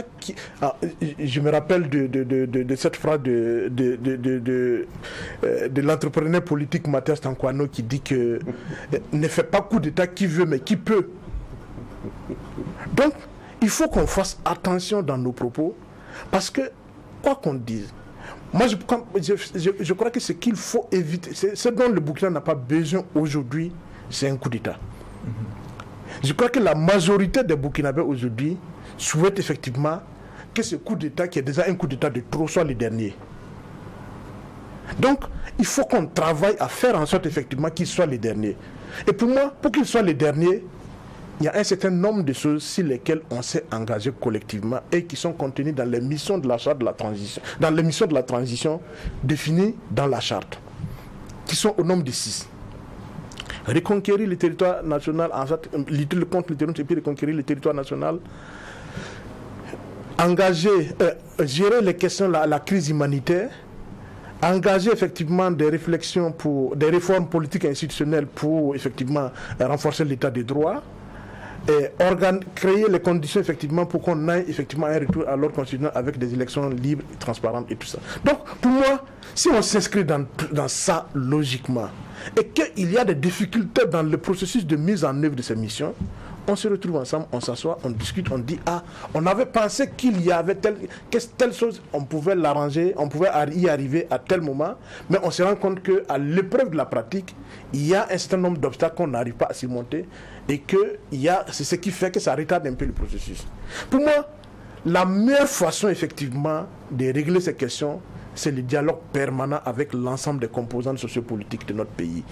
Je me rappelle de cette phrase de l'entrepreneur politique Mathias Tankwano qui dit que ne fait pas coup d'État qui veut, mais qui peut. Donc, il faut qu'on fasse attention dans nos propos, parce que quoi qu'on dise, moi je crois que ce qu'il faut éviter, ce dont le Burkina n'a pas besoin aujourd'hui, c'est un coup d'État. Je crois que la majorité des Burkinabés aujourd'hui souhaitent effectivement que ce coup d'État, qui est déjà un coup d'État de trop, soit le dernier. Donc, il faut qu'on travaille à faire en sorte effectivement qu'il soit le dernier. Et pour moi, pour qu'il soit le dernier, il y a un certain nombre de choses sur lesquelles on s'est engagé collectivement et qui sont contenues dans les missions de la charte de la transition, dans les missions de la transition définies dans la charte, qui sont au nombre de 6. Reconquérir le territoire national, en fait, lutter contre le terrorisme et puis reconquérir le territoire national, gérer les questions, la crise humanitaire, engager effectivement des réflexions pour des réformes politiques et institutionnelles pour effectivement renforcer l'état des droits, et créer les conditions effectivement pour qu'on ait effectivement un retour à l'ordre constitutionnel avec des élections libres, transparentes et tout ça. Donc pour moi, si on s'inscrit dans ça logiquement et qu'il y a des difficultés dans le processus de mise en œuvre de ces missions, on se retrouve ensemble, on s'assoit, on discute, on dit on avait pensé qu'il y avait telle chose, on pouvait l'arranger, on pouvait y arriver à tel moment, mais on se rend compte qu'à l'épreuve de la pratique, il y a un certain nombre d'obstacles qu'on n'arrive pas à surmonter et que c'est ce qui fait que ça retarde un peu le processus. Pour moi, la meilleure façon effectivement de régler ces questions, c'est le dialogue permanent avec l'ensemble des composantes sociopolitiques de notre pays.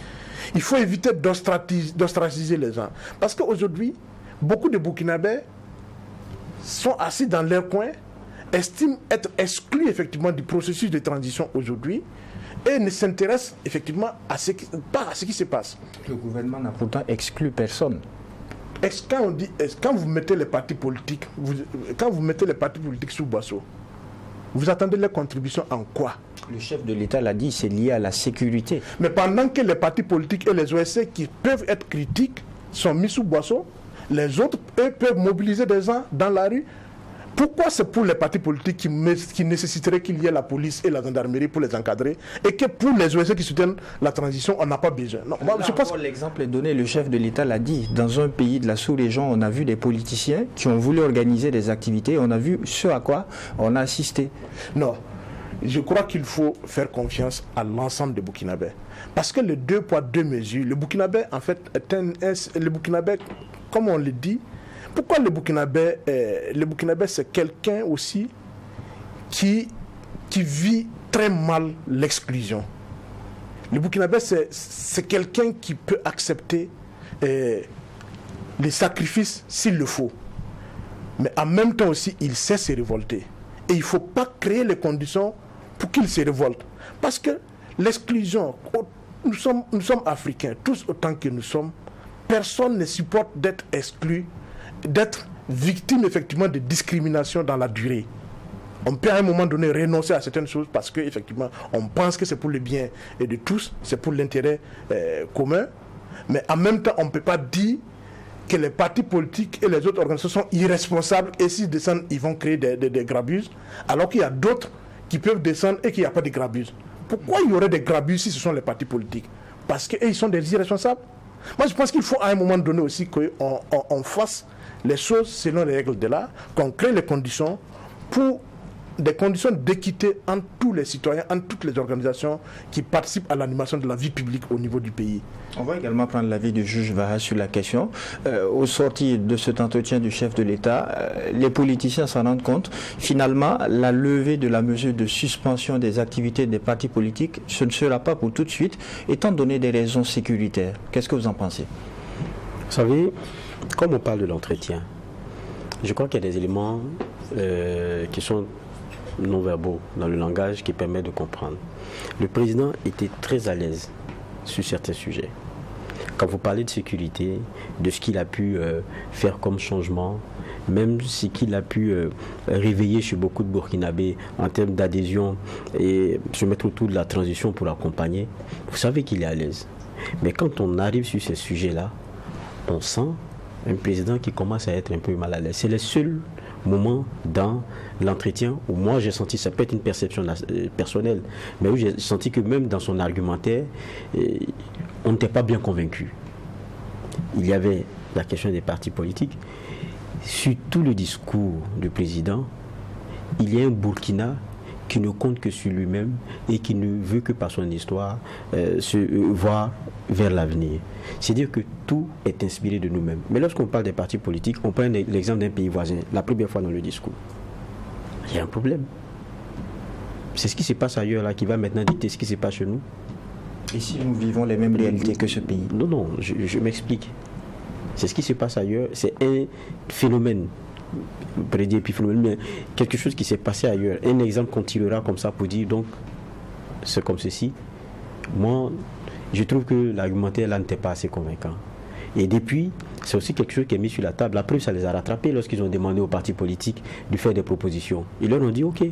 Il faut éviter d'ostraciser les gens. Parce qu'aujourd'hui, beaucoup de Burkinabés sont assis dans leur coin, estiment être exclus effectivement du processus de transition aujourd'hui et ne s'intéressent effectivement pas à ce qui se passe. Le gouvernement n'a pourtant exclu personne. Quand vous mettez les partis politiques, sous Boisseau, vous attendez leur contribution en quoi? Le chef de l'État l'a dit, c'est lié à la sécurité. Mais pendant que les partis politiques et les OSC qui peuvent être critiques sont mis sous Boisseau, les autres, eux, peuvent mobiliser des gens dans la rue. Pourquoi c'est pour les partis politiques qui nécessiteraient qu'il y ait la police et la gendarmerie pour les encadrer, et que pour les OSC qui soutiennent la transition, on n'a pas besoin? Non, moi, je pense... L'exemple est donné, le chef de l'État l'a dit. Dans un pays de la sous-région, on a vu des politiciens qui ont voulu organiser des activités, on a vu ce à quoi on a assisté. Non, je crois qu'il faut faire confiance à l'ensemble des Burkinabés. Parce que le 2 poids 2 mesures, le Burkinabé, en fait, comme on le dit, pourquoi le Burkinabé, c'est quelqu'un aussi qui vit très mal l'exclusion. Le Burkinabé, c'est quelqu'un qui peut accepter les sacrifices s'il le faut. Mais en même temps aussi, il sait se révolter. Et il ne faut pas créer les conditions pour qu'il se révolte. Parce que l'exclusion, nous sommes africains, tous autant que nous sommes, personne ne supporte d'être exclu, d'être victime effectivement de discrimination dans la durée. On peut à un moment donné renoncer à certaines choses parce qu'effectivement on pense que c'est pour le bien et de tous, c'est pour l'intérêt commun, mais en même temps on ne peut pas dire que les partis politiques et les autres organisations sont irresponsables et s'ils descendent ils vont créer des grabuges, alors qu'il y a d'autres qui peuvent descendre et qu'il n'y a pas de grabuges. Pourquoi il y aurait des grabuges si ce sont les partis politiques? Parce qu'ils sont des irresponsables. Moi je pense qu'il faut à un moment donné aussi qu'on fasse les choses selon les règles de l'art, qu'on crée les conditions pour des conditions d'équité entre tous les citoyens, entre toutes les organisations qui participent à l'animation de la vie publique au niveau du pays. On va également prendre l'avis du juge Vaha sur la question. Au sortir de cet entretien du chef de l'État, les politiciens s'en rendent compte. Finalement, la levée de la mesure de suspension des activités des partis politiques, ce ne sera pas pour tout de suite, étant donné des raisons sécuritaires. Qu'est-ce que vous en pensez? Vous savez, comme on parle de l'entretien, je crois qu'il y a des éléments qui sont non-verbaux dans le langage qui permet de comprendre. Le président était très à l'aise sur certains sujets. Quand vous parlez de sécurité, de ce qu'il a pu faire comme changement, même ce qu'il a pu réveiller chez beaucoup de Burkinabés en termes d'adhésion et se mettre autour de la transition pour l'accompagner, vous savez qu'il est à l'aise. Mais quand on arrive sur ces sujets-là, on sent un président qui commence à être un peu mal à l'aise. C'est le seul moment dans l'entretien où moi j'ai senti, ça peut être une perception personnelle, mais où j'ai senti que même dans son argumentaire, on n'était pas bien convaincu. Il y avait la question des partis politiques. Sur tout le discours du président, il y a un Burkina qui ne compte que sur lui-même et qui ne veut que par son histoire se voir vers l'avenir. C'est-à-dire que tout est inspiré de nous-mêmes. Mais lorsqu'on parle des partis politiques, on prend l'exemple d'un pays voisin, la première fois dans le discours. Il y a un problème. C'est ce qui se passe ailleurs là qui va maintenant dicter ce qui se passe chez nous. Et si nous vivons les mêmes réalités que ce pays? Non, je m'explique. C'est ce qui se passe ailleurs, c'est un phénomène. Mais quelque chose qui s'est passé ailleurs. Un exemple qu'on tirera comme ça pour dire donc c'est comme ceci. Moi, je trouve que l'argumentaire là n'était pas assez convaincant. Et depuis, c'est aussi quelque chose qui est mis sur la table. La preuve, ça les a rattrapés lorsqu'ils ont demandé aux partis politiques de faire des propositions. Ils leur ont dit ok,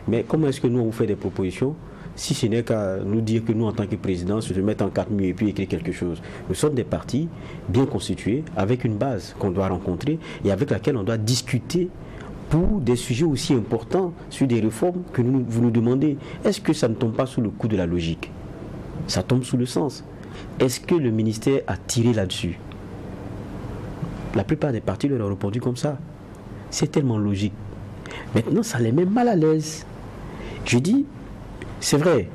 mais comment est-ce que nous on vous fait des propositions si ce n'est qu'à nous dire que nous, en tant que président, se mettre en 4 murs et puis écrire quelque chose. Nous sommes des partis bien constitués, avec une base qu'on doit rencontrer et avec laquelle on doit discuter pour des sujets aussi importants sur des réformes que vous nous demandez. Est-ce que ça ne tombe pas sous le coup de la logique? Ça tombe sous le sens. Est-ce que le ministère a tiré là-dessus? La plupart des partis leur ont répondu comme ça. C'est tellement logique. Maintenant, ça les met mal à l'aise. Je dis, c'est vrai,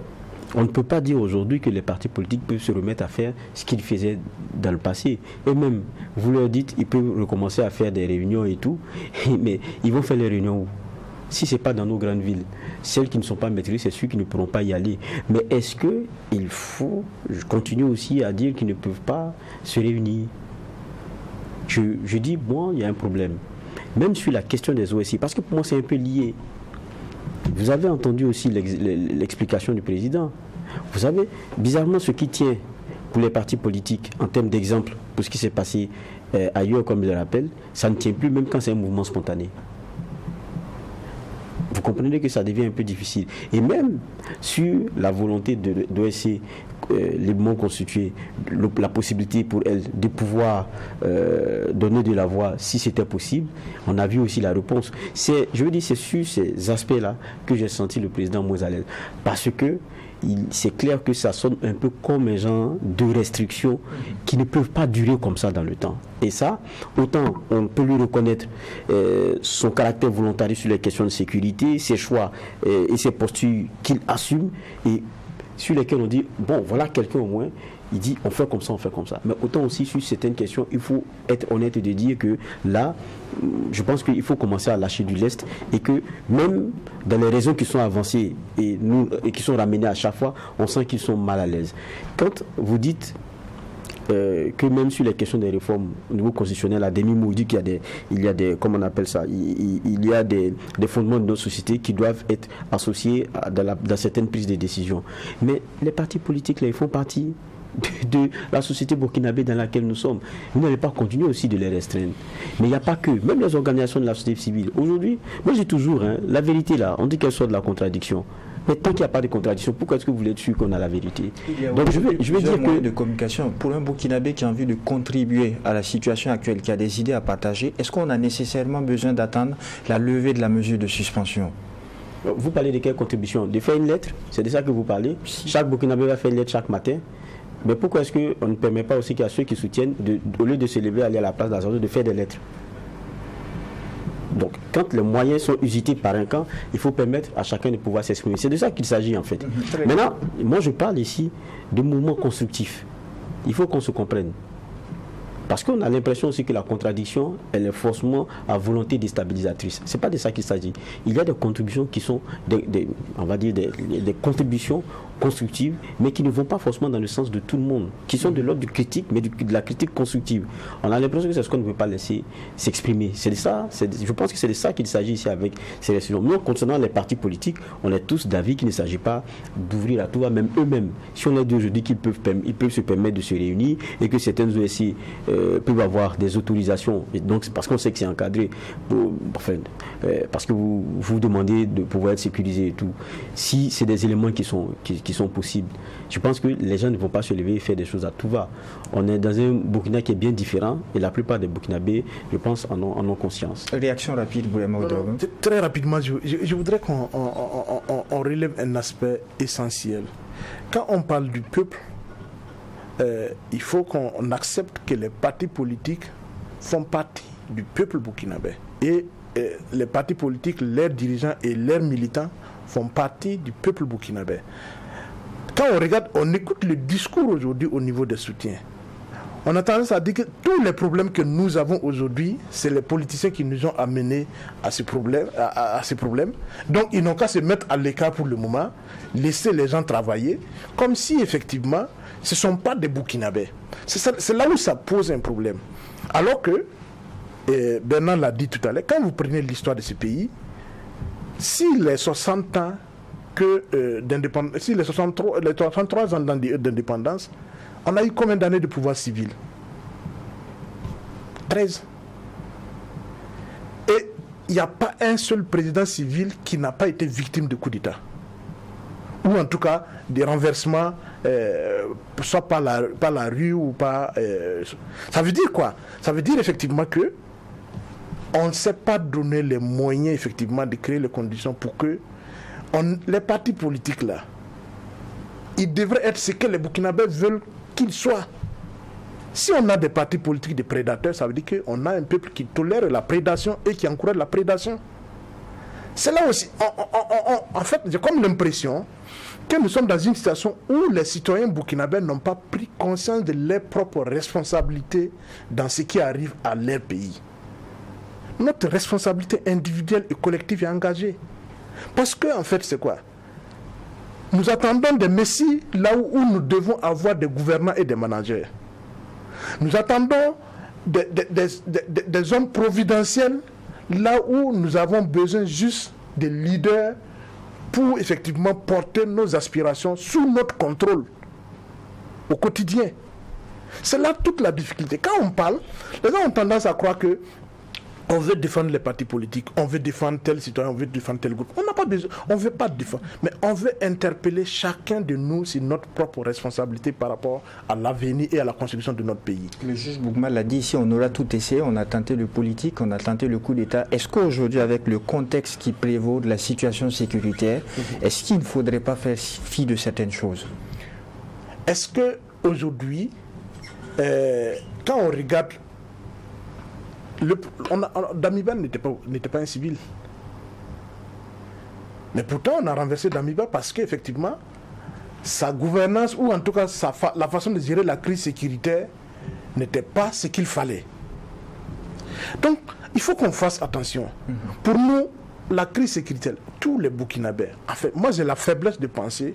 on ne peut pas dire aujourd'hui que les partis politiques peuvent se remettre à faire ce qu'ils faisaient dans le passé. Et même, vous leur dites, ils peuvent recommencer à faire des réunions et tout, mais ils vont faire les réunions où? Si ce n'est pas dans nos grandes villes, celles qui ne sont pas maîtrisées, c'est ceux qui ne pourront pas y aller. Mais est-ce qu'il faut continuer aussi à dire qu'ils ne peuvent pas se réunir? Je dis, bon, il y a un problème. Même sur la question des OSI, parce que pour moi c'est un peu lié. Vous avez entendu aussi l'explication du président. Vous savez, bizarrement, ce qui tient pour les partis politiques, en termes d'exemple, pour ce qui s'est passé ailleurs, comme je le rappelle, ça ne tient plus même quand c'est un mouvement spontané. Vous comprenez que ça devient un peu difficile. Et même sur la volonté de l'OSC, les mouvements constitués, la possibilité pour elles de pouvoir donner de la voix si c'était possible, on a vu aussi la réponse. Je veux dire, c'est sur ces aspects-là que j'ai senti le président moins à l'aise. Parce que c'est clair que ça sonne un peu comme un genre de restrictions qui ne peuvent pas durer comme ça dans le temps. Et ça, autant on peut lui reconnaître son caractère volontariste sur les questions de sécurité, ses choix et ses postures qu'il assume, et sur lesquels on dit, bon, voilà quelqu'un au moins, il dit, on fait comme ça, on fait comme ça. Mais autant aussi sur certaines questions, il faut être honnête et de dire que là, je pense qu'il faut commencer à lâcher du lest et que même dans les raisons qui sont avancées et qui sont ramenées à chaque fois, on sent qu'ils sont mal à l'aise. Quand vous dites que même sur les questions des réformes au niveau constitutionnel, à demi-mot, il dit qu'il y a des, comment on appelle ça, il y a des fondements de notre société qui doivent être associés dans certaines prises de décision. Mais les partis politiques, là, ils font partie de la société burkinabé dans laquelle nous sommes. Vous n'allez pas continuer aussi de les restreindre. Mais il n'y a pas que, même les organisations de la société civile. Aujourd'hui, moi j'ai toujours, la vérité là, on dit qu'elle sort de la contradiction. Mais tant qu'il n'y a pas de contradiction, pourquoi est-ce que vous voulez être sûr qu'on a la vérité? Donc je vais dire que de communication pour un Burkinabé qui a envie de contribuer à la situation actuelle, qui a des idées à partager, est-ce qu'on a nécessairement besoin d'attendre la levée de la mesure de suspension? Vous parlez de quelle contribution? De faire une lettre? C'est de ça que vous parlez? Chaque Burkinabé va faire une lettre chaque matin. Mais pourquoi est-ce qu'on ne permet pas aussi qu'à ceux qui soutiennent, au lieu de se lever, aller à la place d'Azazou, de faire des lettres? quand les moyens sont usités par un camp, il faut permettre à chacun de pouvoir s'exprimer. C'est de ça qu'il s'agit en fait. Maintenant, moi je parle ici de mouvements constructifs. Il faut qu'on se comprenne. Parce qu'on a l'impression aussi que la contradiction, elle est forcément à volonté déstabilisatrice. Ce n'est pas de ça qu'il s'agit. Il y a des contributions qui sont, on va dire, des contributions constructives, mais qui ne vont pas forcément dans le sens de tout le monde, qui sont de l'ordre du critique, mais de la critique constructive. On a l'impression que c'est ce qu'on ne veut pas laisser s'exprimer. C'est de ça, je pense que c'est de ça qu'il s'agit ici avec ces décisions. Nous, concernant les partis politiques, on est tous d'avis qu'il ne s'agit pas d'ouvrir à tout va, même eux-mêmes. Si on a dit aujourd'hui qu'ils peuvent se permettre de se réunir et que certaines OSI peuvent avoir des autorisations, et donc c'est parce qu'on sait que c'est encadré, parce que vous demandez de pouvoir être sécurisé et tout. Si c'est des éléments qui sont possibles, je pense que les gens ne vont pas se lever et faire des choses à tout va. On est dans un Burkina qui est bien différent et la plupart des Burkinabés, je pense, en ont conscience. Réaction rapide, Bourema Ouedraogo. Très rapidement, je voudrais qu'on relève un aspect essentiel. Quand on parle du peuple, il faut qu'on accepte que les partis politiques font partie du peuple burkinabé. Et les partis politiques, leurs dirigeants et leurs militants font partie du peuple burkinabé. Quand on regarde, on écoute le discours aujourd'hui au niveau des soutiens. On a tendance à dire que tous les problèmes que nous avons aujourd'hui, c'est les politiciens qui nous ont amenés à ces problèmes. Donc ils n'ont qu'à se mettre à l'écart pour le moment, laisser les gens travailler, comme si effectivement ce ne sont pas des Burkinabés. C'est là où ça pose un problème. Alors que, Bernard l'a dit tout à l'heure, quand vous prenez l'histoire de ce pays, si les 60 ans d'indépendance, si les 63 ans d'indépendance, on a eu combien d'années de pouvoir civil? 13. Et il n'y a pas un seul président civil qui n'a pas été victime de coup d'État. Ou en tout cas, des renversements, soit par la rue ou par... Ça veut dire quoi? Ça veut dire effectivement que on ne sait pas donner les moyens effectivement de créer les conditions pour que les partis politiques là, ils devraient être ce que les Burkinabés veulent qu'ils soient. Si on a des partis politiques de prédateurs, ça veut dire qu'on a un peuple qui tolère la prédation et qui encourage la prédation. C'est là aussi, en fait, j'ai comme l'impression que nous sommes dans une situation où les citoyens burkinabés n'ont pas pris conscience de leurs propres responsabilités dans ce qui arrive à leur pays. Notre responsabilité individuelle et collective est engagée. Parce que, en fait, c'est quoi? Nous attendons des messies là où nous devons avoir des gouvernants et des managers. Nous attendons des hommes providentiels là où nous avons besoin juste de leaders pour effectivement porter nos aspirations sous notre contrôle au quotidien. C'est là toute la difficulté. Quand on parle, les gens ont tendance à croire que on veut défendre les partis politiques, on veut défendre tel citoyen, on veut défendre tel groupe. On n'a pas besoin, on ne veut pas défendre, mais on veut interpeller chacun de nous sur notre propre responsabilité par rapport à l'avenir et à la construction de notre pays. Le juge Boukma l'a dit ici, on aura tout essayé, on a tenté le politique, on a tenté le coup d'État. Est-ce qu'aujourd'hui, avec le contexte qui prévaut de la situation sécuritaire, est-ce qu'il ne faudrait pas faire fi de certaines choses? Est-ce qu'aujourd'hui, quand on regarde Damiba n'était pas un civil. Mais pourtant, on a renversé Damiba parce qu'effectivement, sa gouvernance, ou en tout cas la façon de gérer la crise sécuritaire, n'était pas ce qu'il fallait. Donc, il faut qu'on fasse attention. Pour nous, la crise sécuritaire, tous les Burkinabés, en fait, moi j'ai la faiblesse de penser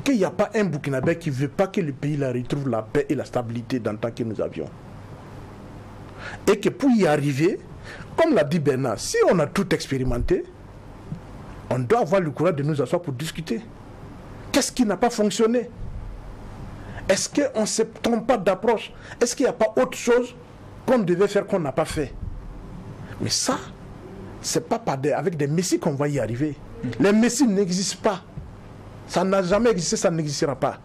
qu'il n'y a pas un Burkinabé qui ne veut pas que le pays là retrouve la paix et la stabilité dans le temps que nous avions. Et que pour y arriver, comme l'a dit Bernard, si on a tout expérimenté, on doit avoir le courage de nous asseoir pour discuter. Qu'est-ce qui n'a pas fonctionné? Est-ce qu'on ne se trompe pas d'approche? Est-ce qu'il n'y a pas autre chose qu'on devait faire qu'on n'a pas fait? Mais ça, c'est pas avec des messies qu'on va y arriver. Les messies n'existent pas. Ça n'a jamais existé, ça n'existera pas.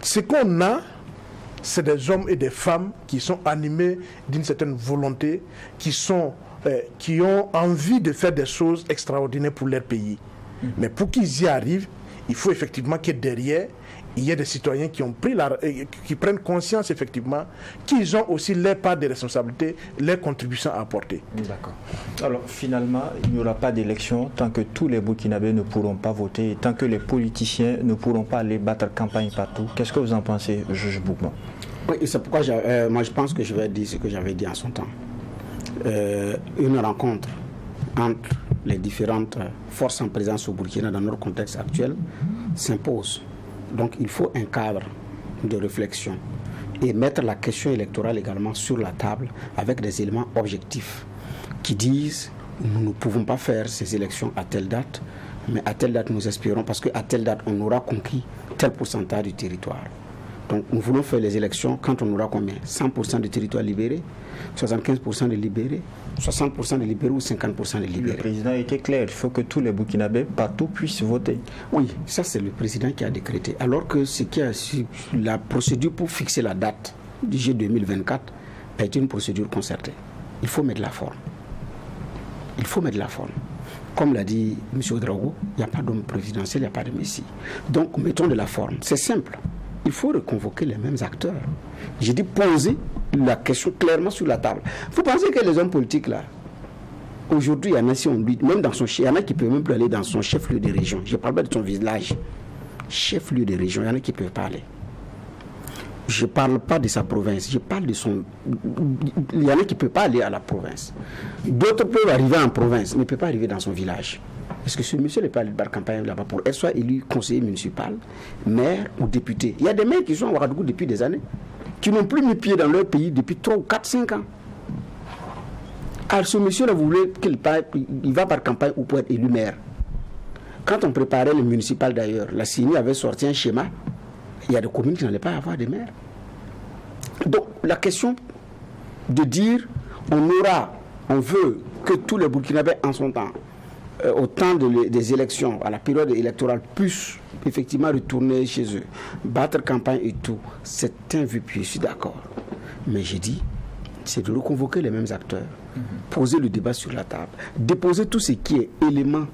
Ce qu'on a, c'est des hommes et des femmes qui sont animés d'une certaine volonté, qui ont envie de faire des choses extraordinaires pour leur pays. Mais pour qu'ils y arrivent, il faut effectivement que derrière, il y ait des citoyens qui prennent conscience effectivement qu'ils ont aussi leur part de responsabilité, leur contribution à apporter. D'accord. Alors finalement, il n'y aura pas d'élection tant que tous les Burkinabés ne pourront pas voter et tant que les politiciens ne pourront pas aller battre campagne partout. Qu'est-ce que vous en pensez, juge Boukman? Oui, c'est pourquoi moi je pense que je vais dire ce que j'avais dit en son temps. Une rencontre entre les différentes forces en présence au Burkina dans notre contexte actuel s'impose. Donc il faut un cadre de réflexion et mettre la question électorale également sur la table avec des éléments objectifs qui disent nous ne pouvons pas faire ces élections à telle date, mais à telle date nous espérons parce qu'à telle date on aura conquis tel pourcentage du territoire. Donc nous voulons faire les élections quand on aura combien? 100% du territoire libéré, 75% de libérés, 60% de libérés ou 50% de libérés. Le président a été clair, il faut que tous les Burkinabés partout puissent voter. Oui, ça c'est le président qui a décrété. Alors que la procédure pour fixer la date du G 2024 a été une procédure concertée. Il faut mettre la forme. Il faut mettre la forme. Comme l'a dit M. Ouedraogo, il n'y a pas d'homme présidentiel, il n'y a pas de messie. Donc mettons de la forme. C'est simple. Il faut reconvoquer les mêmes acteurs. J'ai dit poser la question clairement sur la table. Vous pensez que les hommes politiques là, aujourd'hui, il y en a si on lui, même dans son chef, il y en a qui ne peuvent même plus aller dans son chef-lieu de région. Je ne parle pas de son village. Chef-lieu de région, il y en a qui ne peuvent pas aller. Je ne parle pas de sa province, je parle de son... Il y en a qui ne peuvent pas aller à la province. D'autres peuvent arriver en province, mais ne peuvent pas arriver dans son village. Parce que ce monsieur n'est pas allé par campagne là-bas pour être soit élu conseiller municipal, maire ou député. Il y a des maires qui sont à Ouagadougou depuis des années, qui n'ont plus mis pied dans leur pays depuis 3 ou 4, 5 ans. Alors ce monsieur-là, vous voulez qu'il va par campagne ou pour être élu maire. Quand on préparait le municipal d'ailleurs, la CENI avait sorti un schéma. Il y a des communes qui n'allaient pas avoir de maires. Donc la question de dire on veut que tous les Burkinabés en son temps, au temps des élections, à la période électorale, puissent effectivement retourner chez eux, battre campagne et tout, c'est un vœu pieux, je suis d'accord. Mais j'ai dit, c'est de reconvoquer les mêmes acteurs, poser le débat sur la table, déposer tout ce qui est élément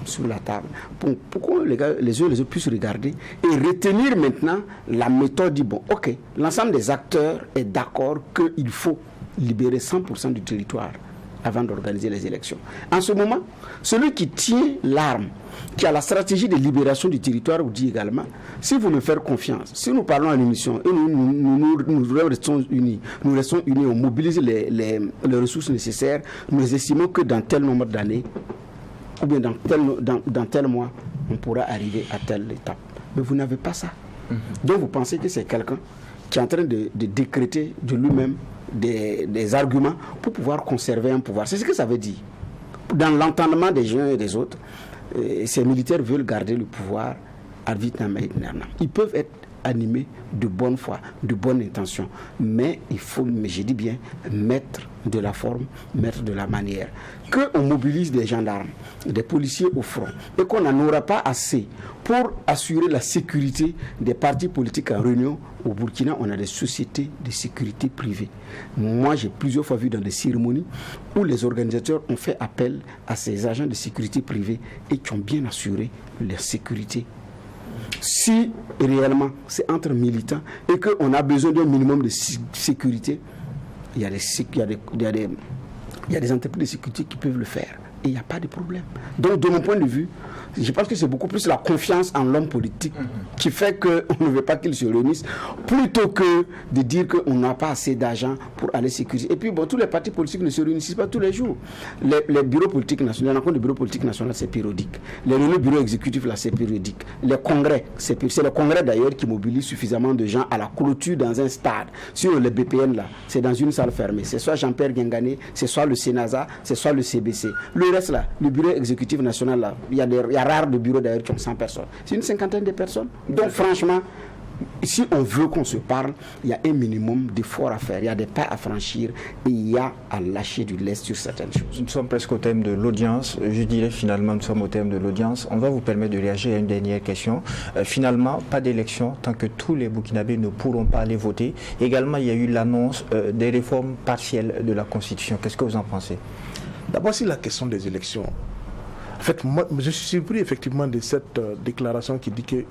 sur la table, pour que les uns et les autres puissent regarder et retenir maintenant la méthode dit, bon, ok, l'ensemble des acteurs est d'accord qu'il faut libérer 100% du territoire avant d'organiser les élections. En ce moment, celui qui tient l'arme, qui a la stratégie de libération du territoire, vous dit également, si vous me faites confiance, si nous parlons à l'émission et nous restons unis, on mobilise les ressources nécessaires, nous estimons que dans tel nombre d'années, ou bien dans tel mois, on pourra arriver à telle étape. Mais vous n'avez pas ça. Donc vous pensez que c'est quelqu'un qui est en train de décréter de lui-même des arguments pour pouvoir conserver un pouvoir. C'est ce que ça veut dire. Dans l'entendement des uns et des autres, ces militaires veulent garder le pouvoir à vitam aeternam. Ils peuvent être animés de bonne foi, de bonne intention, mais il faut, mais je dis bien, mettre de la forme, mettre de la manière. Qu'on mobilise des gendarmes, des policiers au front, et qu'on n'en aura pas assez pour assurer la sécurité des partis politiques en réunion. Au Burkina, on a des sociétés de sécurité privées. Moi, j'ai plusieurs fois vu dans des cérémonies où les organisateurs ont fait appel à ces agents de sécurité privée et qui ont bien assuré leur sécurité. Si réellement c'est entre militants et qu'on a besoin d'un minimum de sécurité, il y a des entreprises de sécurité qui peuvent le faire. Et il n'y a pas de problème. Donc, de mon point de vue, je pense que c'est beaucoup plus la confiance en l'homme politique qui fait qu'on ne veut pas qu'il se réunisse, plutôt que de dire qu'on n'a pas assez d'argent pour aller sécuriser. Et puis, bon, tous les partis politiques ne se réunissent pas tous les jours. Les bureaux politiques nationaux, la rencontre du bureau politique national, c'est périodique. Les réunions du bureau exécutif, là, c'est périodique. Les congrès, c'est le congrès d'ailleurs qui mobilise suffisamment de gens à la clôture dans un stade. Sur le BPN, là, c'est dans une salle fermée. C'est soit Jean-Pierre Guingané, c'est soit le Sénasa, c'est soit le CBC. Le reste, là, le bureau exécutif national, là, il y a rare de bureaux d'ailleurs qui ont 100 personnes. C'est une cinquantaine de personnes. Donc franchement, si on veut qu'on se parle, il y a un minimum d'efforts à faire, il y a des pas à franchir et il y a à lâcher du lest sur certaines choses. Nous sommes presque au thème de l'audience. Je dirais finalement nous sommes au thème de l'audience. On va vous permettre de réagir à une dernière question. Finalement, pas d'élection tant que tous les Burkinabés ne pourront pas aller voter. Également, il y a eu l'annonce des réformes partielles de la Constitution. Qu'est-ce que vous en pensez? D'abord, sur la question des élections, En fait, moi, je suis surpris effectivement de cette déclaration qui dit qu'il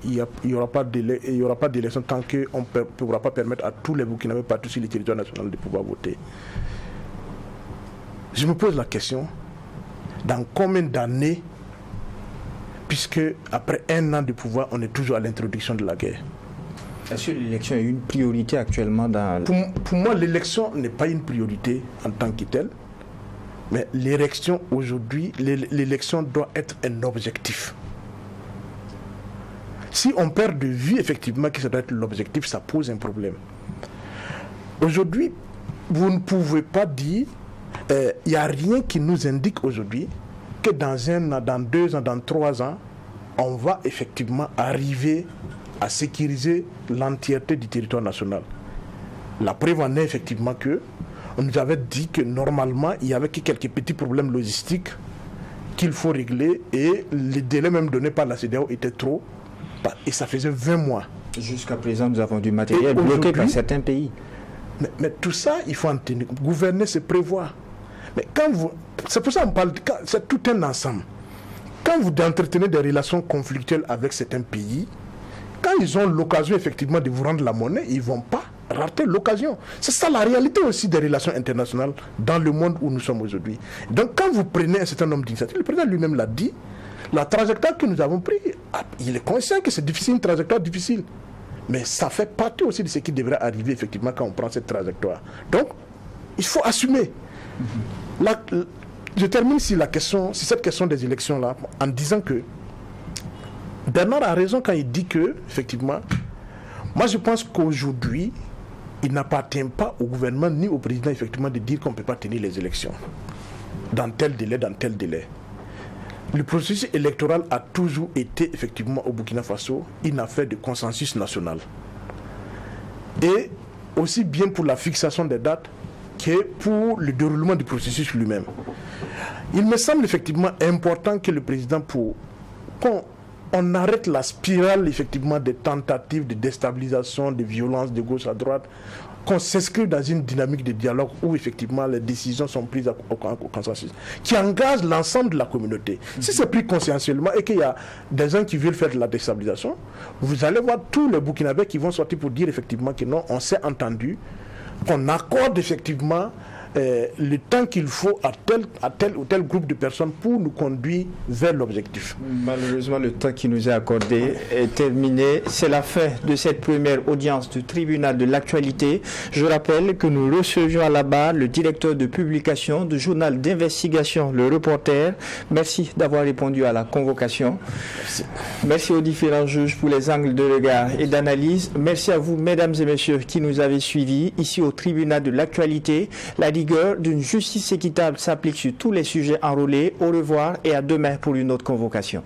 n'y aura pas d'élection tant qu'on ne pourra pas permettre à tous les Burkinabés partout sur le territoire national de pouvoir voter. Je me pose la question, dans combien d'années, puisque après 1 an de pouvoir, on est toujours à l'introduction de la guerre. Est-ce que l'élection est une priorité actuellement dans... Pour moi, l'élection n'est pas une priorité en tant que telle. Mais l'élection aujourd'hui, l'élection doit être un objectif. Si on perd de vue effectivement que ça doit être l'objectif, ça pose un problème. Aujourd'hui, vous ne pouvez pas dire, il n'y a rien qui nous indique aujourd'hui que dans 1 an, dans 2 ans, dans 3 ans, on va effectivement arriver à sécuriser l'entièreté du territoire national. La preuve en est effectivement que on nous avait dit que normalement, il y avait quelques petits problèmes logistiques qu'il faut régler et les délais même donnés par la CEDEAO étaient trop. Et ça faisait 20 mois. Jusqu'à présent, nous avons du matériel bloqué par certains pays. Mais tout ça, il faut en tenir. Gouverner, c'est prévoir. Mais c'est pour ça qu'on parle, c'est tout un ensemble. Quand vous entretenez des relations conflictuelles avec certains pays, quand ils ont l'occasion effectivement de vous rendre la monnaie, ils ne vont pas rater l'occasion. C'est ça la réalité aussi des relations internationales dans le monde où nous sommes aujourd'hui. Donc quand vous prenez un certain nombre d'initiatives, le président lui-même l'a dit, la trajectoire que nous avons prise, il est conscient que c'est difficile, une trajectoire difficile. Mais ça fait partie aussi de ce qui devrait arriver effectivement quand on prend cette trajectoire. Donc, il faut assumer. Je termine sur cette question des élections-là en disant que Bernard a raison quand il dit que, effectivement, moi je pense qu'aujourd'hui, il n'appartient pas au gouvernement ni au président effectivement de dire qu'on ne peut pas tenir les élections dans tel délai, dans tel délai. Le processus électoral a toujours été effectivement au Burkina Faso une affaire de consensus national. Et aussi bien pour la fixation des dates que pour le déroulement du processus lui-même. Il me semble effectivement important que le président, qu'on arrête la spirale effectivement des tentatives de déstabilisation, de violence de gauche à droite, qu'on s'inscrive dans une dynamique de dialogue où effectivement les décisions sont prises au consensus, qui engage l'ensemble de la communauté. Si c'est pris conscientiellement et qu'il y a des gens qui veulent faire de la déstabilisation, vous allez voir tous les Burkinabés qui vont sortir pour dire effectivement que non, on s'est entendu, qu'on accorde effectivement le temps qu'il faut à tel ou tel groupe de personnes pour nous conduire vers l'objectif. Malheureusement, le temps qui nous est accordé est terminé. C'est la fin de cette première audience du tribunal de l'actualité. Je rappelle que nous recevions à la barre le directeur de publication du journal d'investigation, Le Reporter. Merci d'avoir répondu à la convocation. Merci aux différents juges pour les angles de regard et d'analyse. Merci à vous, mesdames et messieurs, qui nous avez suivis ici au tribunal de l'actualité. La rigueur d'une justice équitable s'applique sur tous les sujets enrôlés. Au revoir et à demain pour une autre convocation.